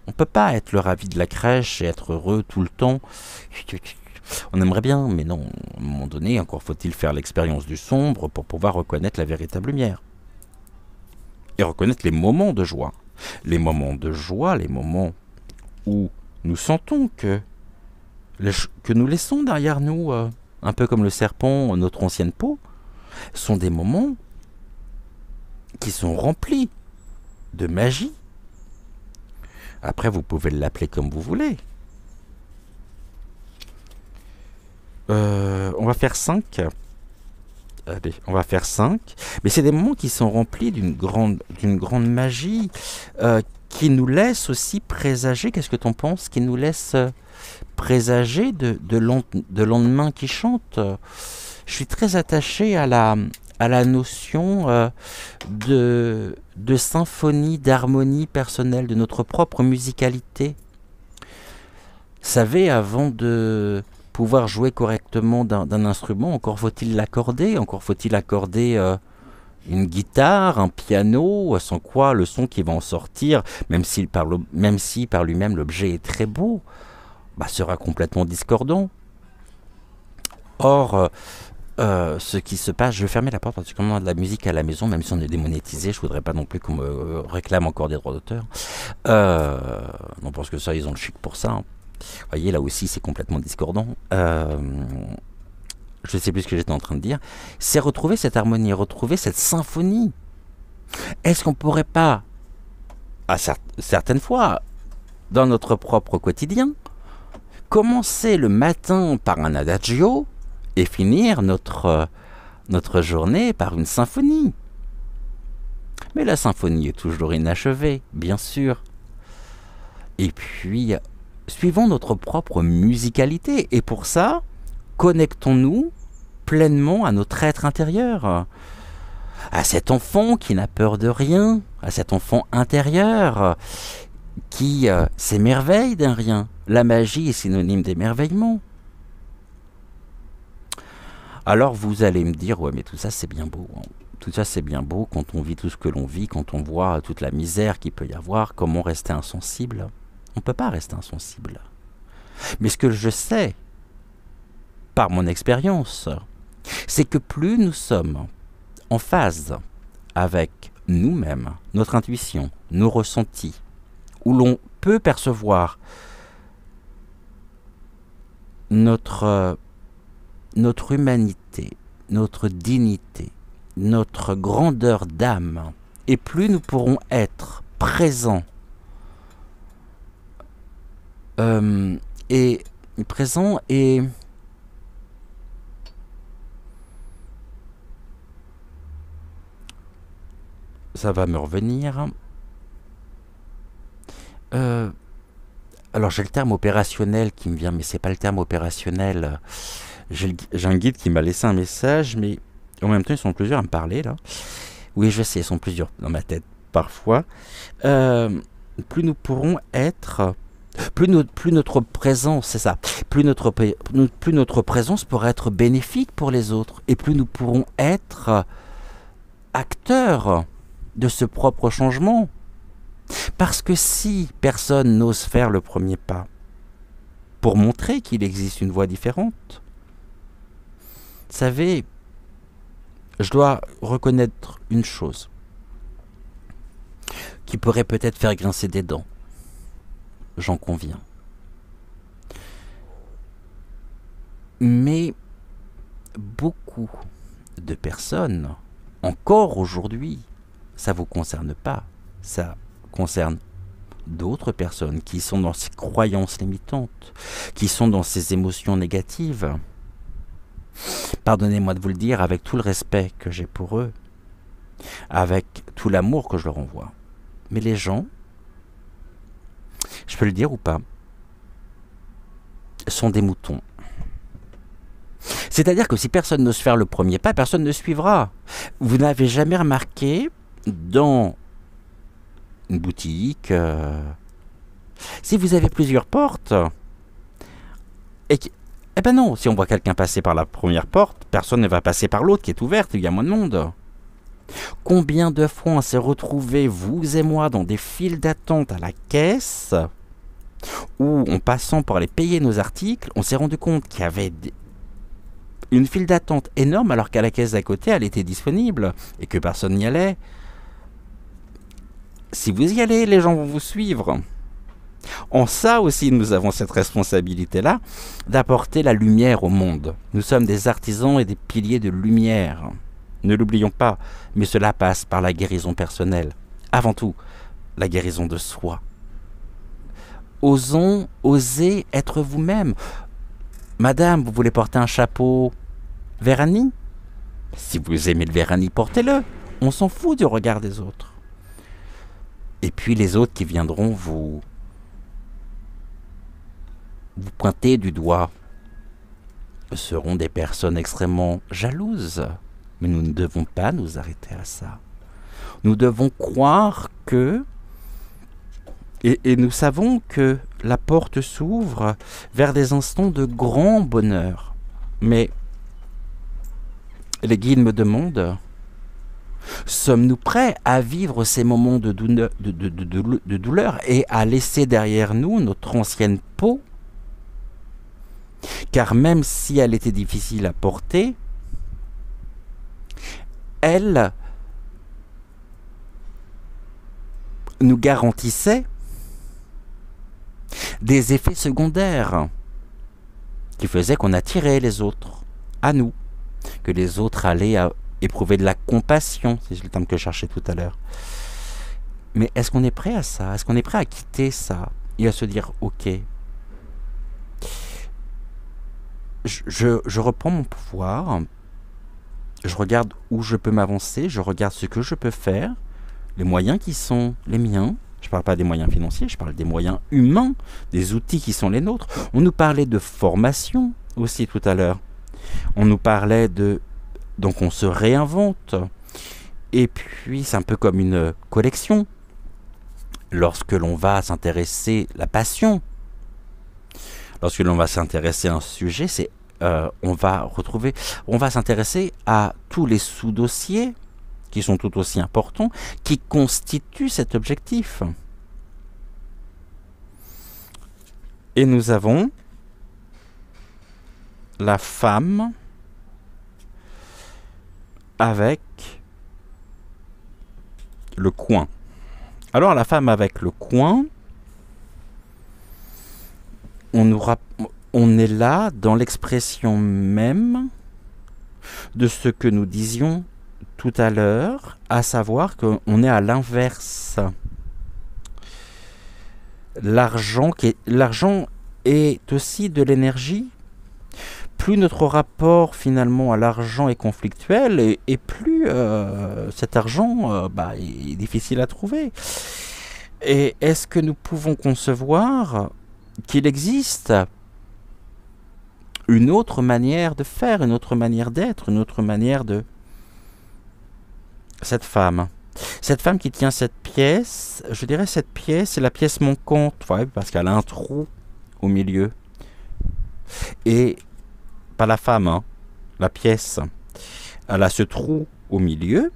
On ne peut pas être le ravi de la crèche et être heureux tout le temps. On aimerait bien, mais non, à un moment donné, encore faut-il faire l'expérience du sombre pour pouvoir reconnaître la véritable lumière. Et reconnaître les moments de joie. Les moments de joie, les moments où nous sentons que nous laissons derrière nous, un peu comme le serpent, notre ancienne peau, sont des moments qui sont remplis de magie. Après, vous pouvez l'appeler comme vous voulez. On va faire 5. Allez, on va faire 5. Mais c'est des moments qui sont remplis d'une grande magie, qui nous laisse aussi présager, qu'est-ce que tu en penses, qui nous laisse présager de lendemain qui chante. Je suis très attaché à la notion de symphonie, d'harmonie personnelle, de notre propre musicalité. Vous savez, avant de pouvoir jouer correctement d'un instrument, encore faut-il l'accorder, une guitare, un piano, sans quoi le son qui va en sortir, même si par lui-même l'objet est très beau, sera complètement discordant. Or, ce qui se passe, je vais fermer la porte parce que comme on a de la musique à la maison, même si on est démonétisé, je voudrais pas non plus qu'on me réclame encore des droits d'auteur. Non, parce que ça, ils ont le chic pour ça. Hein. Vous voyez, là aussi, c'est complètement discordant. Je ne sais plus ce que j'étais en train de dire. C'est retrouver cette harmonie, retrouver cette symphonie. Est-ce qu'on pourrait pas, à certaines fois, dans notre propre quotidien, commencer le matin par un adagio et finir notre journée par une symphonie. Mais la symphonie est toujours inachevée, bien sûr. Et puis, suivons notre propre musicalité. Et pour ça, connectons-nous pleinement à notre être intérieur. À cet enfant qui n'a peur de rien, à cet enfant intérieur qui s'émerveille d'un rien. La magie est synonyme d'émerveillement. Alors vous allez me dire, ouais mais tout ça c'est bien beau. Hein. Tout ça c'est bien beau quand on vit tout ce que l'on vit, quand on voit toute la misère qu'il peut y avoir, comment rester insensible. On ne peut pas rester insensible. Mais ce que je sais, par mon expérience, c'est que plus nous sommes en phase avec nous-mêmes, notre intuition, nos ressentis, où l'on peut percevoir notre humanité, notre dignité, notre grandeur d'âme, et plus nous pourrons être présents et ça va me revenir. Euh, alors j'ai le terme opérationnel qui me vient, mais c'est pas le terme opérationnel. J'ai un guide qui m'a laissé un message, mais en même temps ils sont plusieurs à me parler là. Oui, je sais, ils sont plusieurs dans ma tête parfois. Euh, plus nous pourrons être, plus notre présence, c'est ça, plus notre présence pourra être bénéfique pour les autres, et plus nous pourrons être acteurs de ce propre changement. Parce que si personne n'ose faire le premier pas pour montrer qu'il existe une voie différente, vous savez, je dois reconnaître une chose qui pourrait peut-être faire grincer des dents, j'en conviens. Mais beaucoup de personnes, encore aujourd'hui, ça ne vous concerne pas, ça concerne d'autres personnes qui sont dans ces croyances limitantes, qui sont dans ces émotions négatives. Pardonnez-moi de vous le dire avec tout le respect que j'ai pour eux, avec tout l'amour que je leur envoie. Mais les gens, je peux le dire ou pas, sont des moutons. C'est-à-dire que si personne n'ose faire le premier pas, personne ne suivra. Vous n'avez jamais remarqué dans une boutique, si vous avez plusieurs portes, eh ben non, si on voit quelqu'un passer par la première porte, personne ne va passer par l'autre qui est ouverte, il y a moins de monde. Combien de fois on s'est retrouvés, vous et moi, dans des files d'attente à la caisse, où en passant pour aller payer nos articles, on s'est rendu compte qu'il y avait une file d'attente énorme alors qu'à la caisse d'à côté, elle était disponible et que personne n'y allait. Si vous y allez, les gens vont vous suivre. En ça aussi, nous avons cette responsabilité-là d'apporter la lumière au monde. Nous sommes des artisans et des piliers de lumière. Ne l'oublions pas, mais cela passe par la guérison personnelle. Avant tout, la guérison de soi. Osez être vous-même. Madame, vous voulez porter un chapeau Vérani? Si vous aimez le Vérani, portez-le. On s'en fout du regard des autres. Et puis les autres qui viendront vous pointer du doigt seront des personnes extrêmement jalouses. Mais nous ne devons pas nous arrêter à ça. Nous devons croire que, et nous savons que la porte s'ouvre vers des instants de grand bonheur. Mais les guides me demandent, sommes-nous prêts à vivre ces moments de douleur et à laisser derrière nous notre ancienne peau? Car même si elle était difficile à porter, elle nous garantissait des effets secondaires qui faisaient qu'on attirait les autres à nous, que les autres allaient éprouver de la compassion, c'est le terme que je cherchais tout à l'heure. Mais est-ce qu'on est prêt à ça? Est-ce qu'on est prêt à quitter ça et à se dire, ok, je reprends mon pouvoir, je regarde où je peux m'avancer, je regarde ce que je peux faire, les moyens qui sont les miens. Je ne parle pas des moyens financiers, je parle des moyens humains, des outils qui sont les nôtres. On nous parlait de formation aussi tout à l'heure. On nous parlait de... Donc on se réinvente. Et puis c'est un peu comme une collection. Lorsque l'on va s'intéresser, la passion, lorsque l'on va s'intéresser à un sujet, c'est on va s'intéresser à tous les sous-dossiers qui sont tout aussi importants, qui constituent cet objectif. Et nous avons la femme avec le coin. Alors la femme avec le coin, on est là dans l'expression même de ce que nous disions tout à l'heure, à savoir qu'on est à l'inverse. L'argent est aussi de l'énergie. Plus notre rapport finalement à l'argent est conflictuel, et plus cet argent est difficile à trouver. Et est-ce que nous pouvons concevoir qu'il existe une autre manière de faire, une autre manière d'être, une autre manière de... Cette femme qui tient cette pièce, je dirais cette pièce, c'est la pièce mon compte, ouais, parce qu'elle a un trou au milieu. Et pas la femme, hein, la pièce. Elle a ce trou au milieu.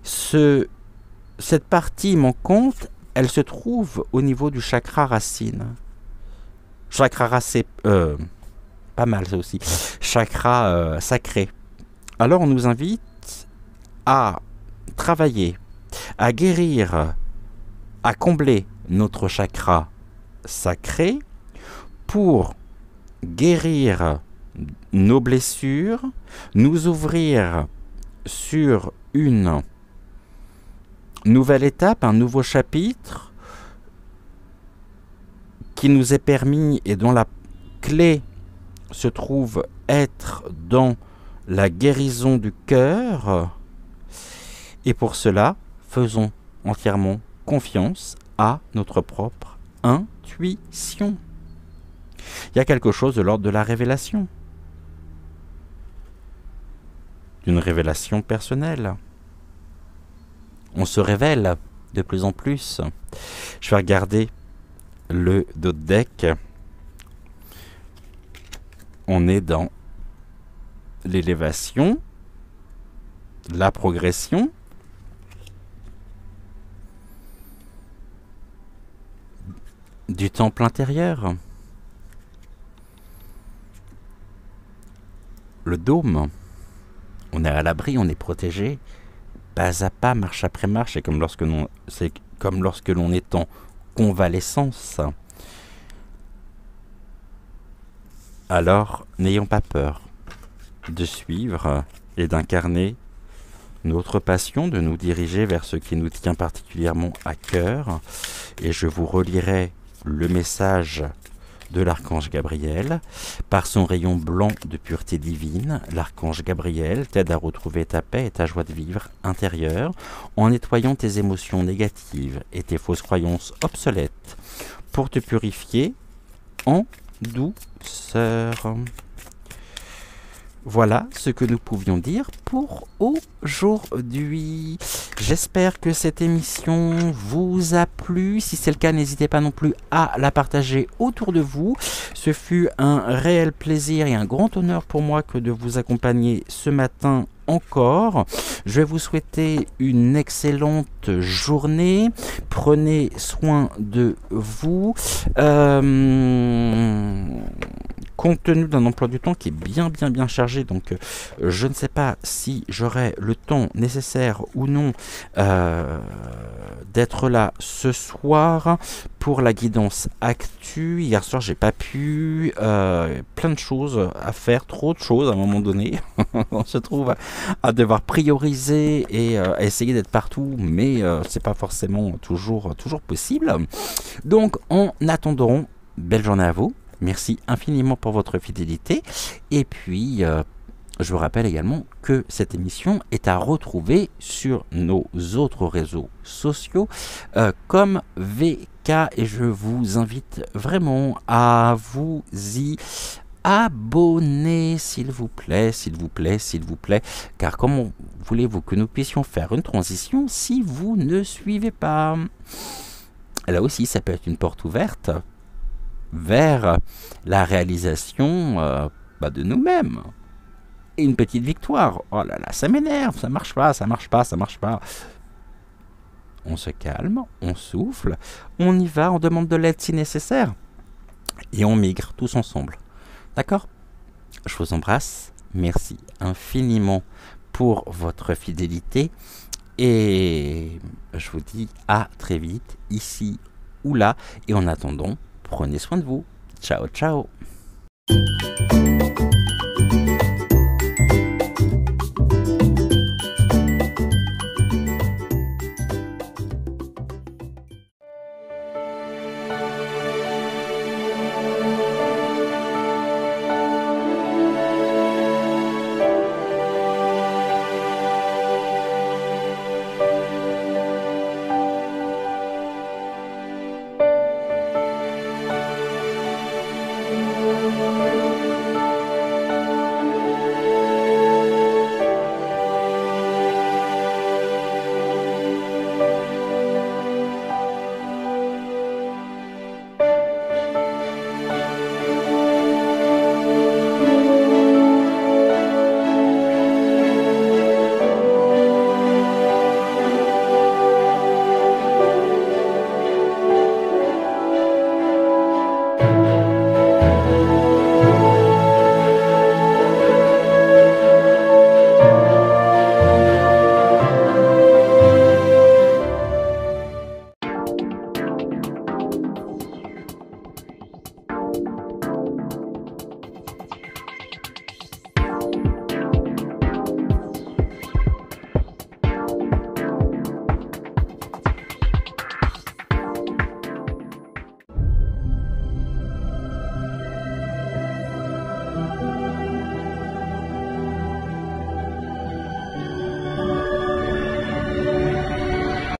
Cette partie manquante, elle se trouve au niveau du chakra racine. Chakra racine, pas mal ça aussi. Chakra sacré. Alors on nous invite à travailler, à guérir, à combler notre chakra sacré pour guérir nos blessures, nous ouvrir sur une nouvelle étape, un nouveau chapitre qui nous est permis et dont la clé se trouve être dans la guérison du cœur. Et pour cela, faisons entièrement confiance à notre propre intuition. Il y a quelque chose de l'ordre de la révélation, d'une révélation personnelle. On se révèle de plus en plus. Je vais regarder le dos de deck. On est dans l'élévation, la progression, du temple intérieur, le dôme. On est à l'abri, on est protégé, pas à pas, marche après marche. C'est comme lorsque l'on est en convalescence. Alors, n'ayons pas peur de suivre et d'incarner notre passion, de nous diriger vers ce qui nous tient particulièrement à cœur. Et je vous relirai le message de l'archange Gabriel. Par son rayon blanc de pureté divine, l'archange Gabriel t'aide à retrouver ta paix et ta joie de vivre intérieure en nettoyant tes émotions négatives et tes fausses croyances obsolètes pour te purifier en douceur. Voilà ce que nous pouvions dire pour aujourd'hui. J'espère que cette émission vous a plu. Si c'est le cas, n'hésitez pas non plus à la partager autour de vous. Ce fut un réel plaisir et un grand honneur pour moi que de vous accompagner ce matin encore. Je vais vous souhaiter une excellente journée. Prenez soin de vous. Compte tenu d'un emploi du temps qui est bien chargé, donc je ne sais pas si j'aurai le temps nécessaire ou non d'être là ce soir pour la guidance actu. Hier soir j'ai pas pu, plein de choses à faire, trop de choses à un moment donné. On se trouve à devoir prioriser et à essayer d'être partout, mais c'est pas forcément toujours possible. Donc en attendant, belle journée à vous. Merci infiniment pour votre fidélité. Et puis, je vous rappelle également que cette émission est à retrouver sur nos autres réseaux sociaux comme VK. Et je vous invite vraiment à vous y abonner, s'il vous plaît. Car comment voulez-vous que nous puissions faire une transition si vous ne suivez pas? Là aussi, ça peut être une porte ouverte vers la réalisation de nous-mêmes. Et une petite victoire. Oh là là, ça m'énerve, ça marche pas. On se calme, on souffle, on y va, on demande de l'aide si nécessaire. Et on migre tous ensemble. D'accord? Je vous embrasse. Merci infiniment pour votre fidélité. Et je vous dis à très vite, ici ou là. Et en attendant, prenez soin de vous. Ciao, ciao.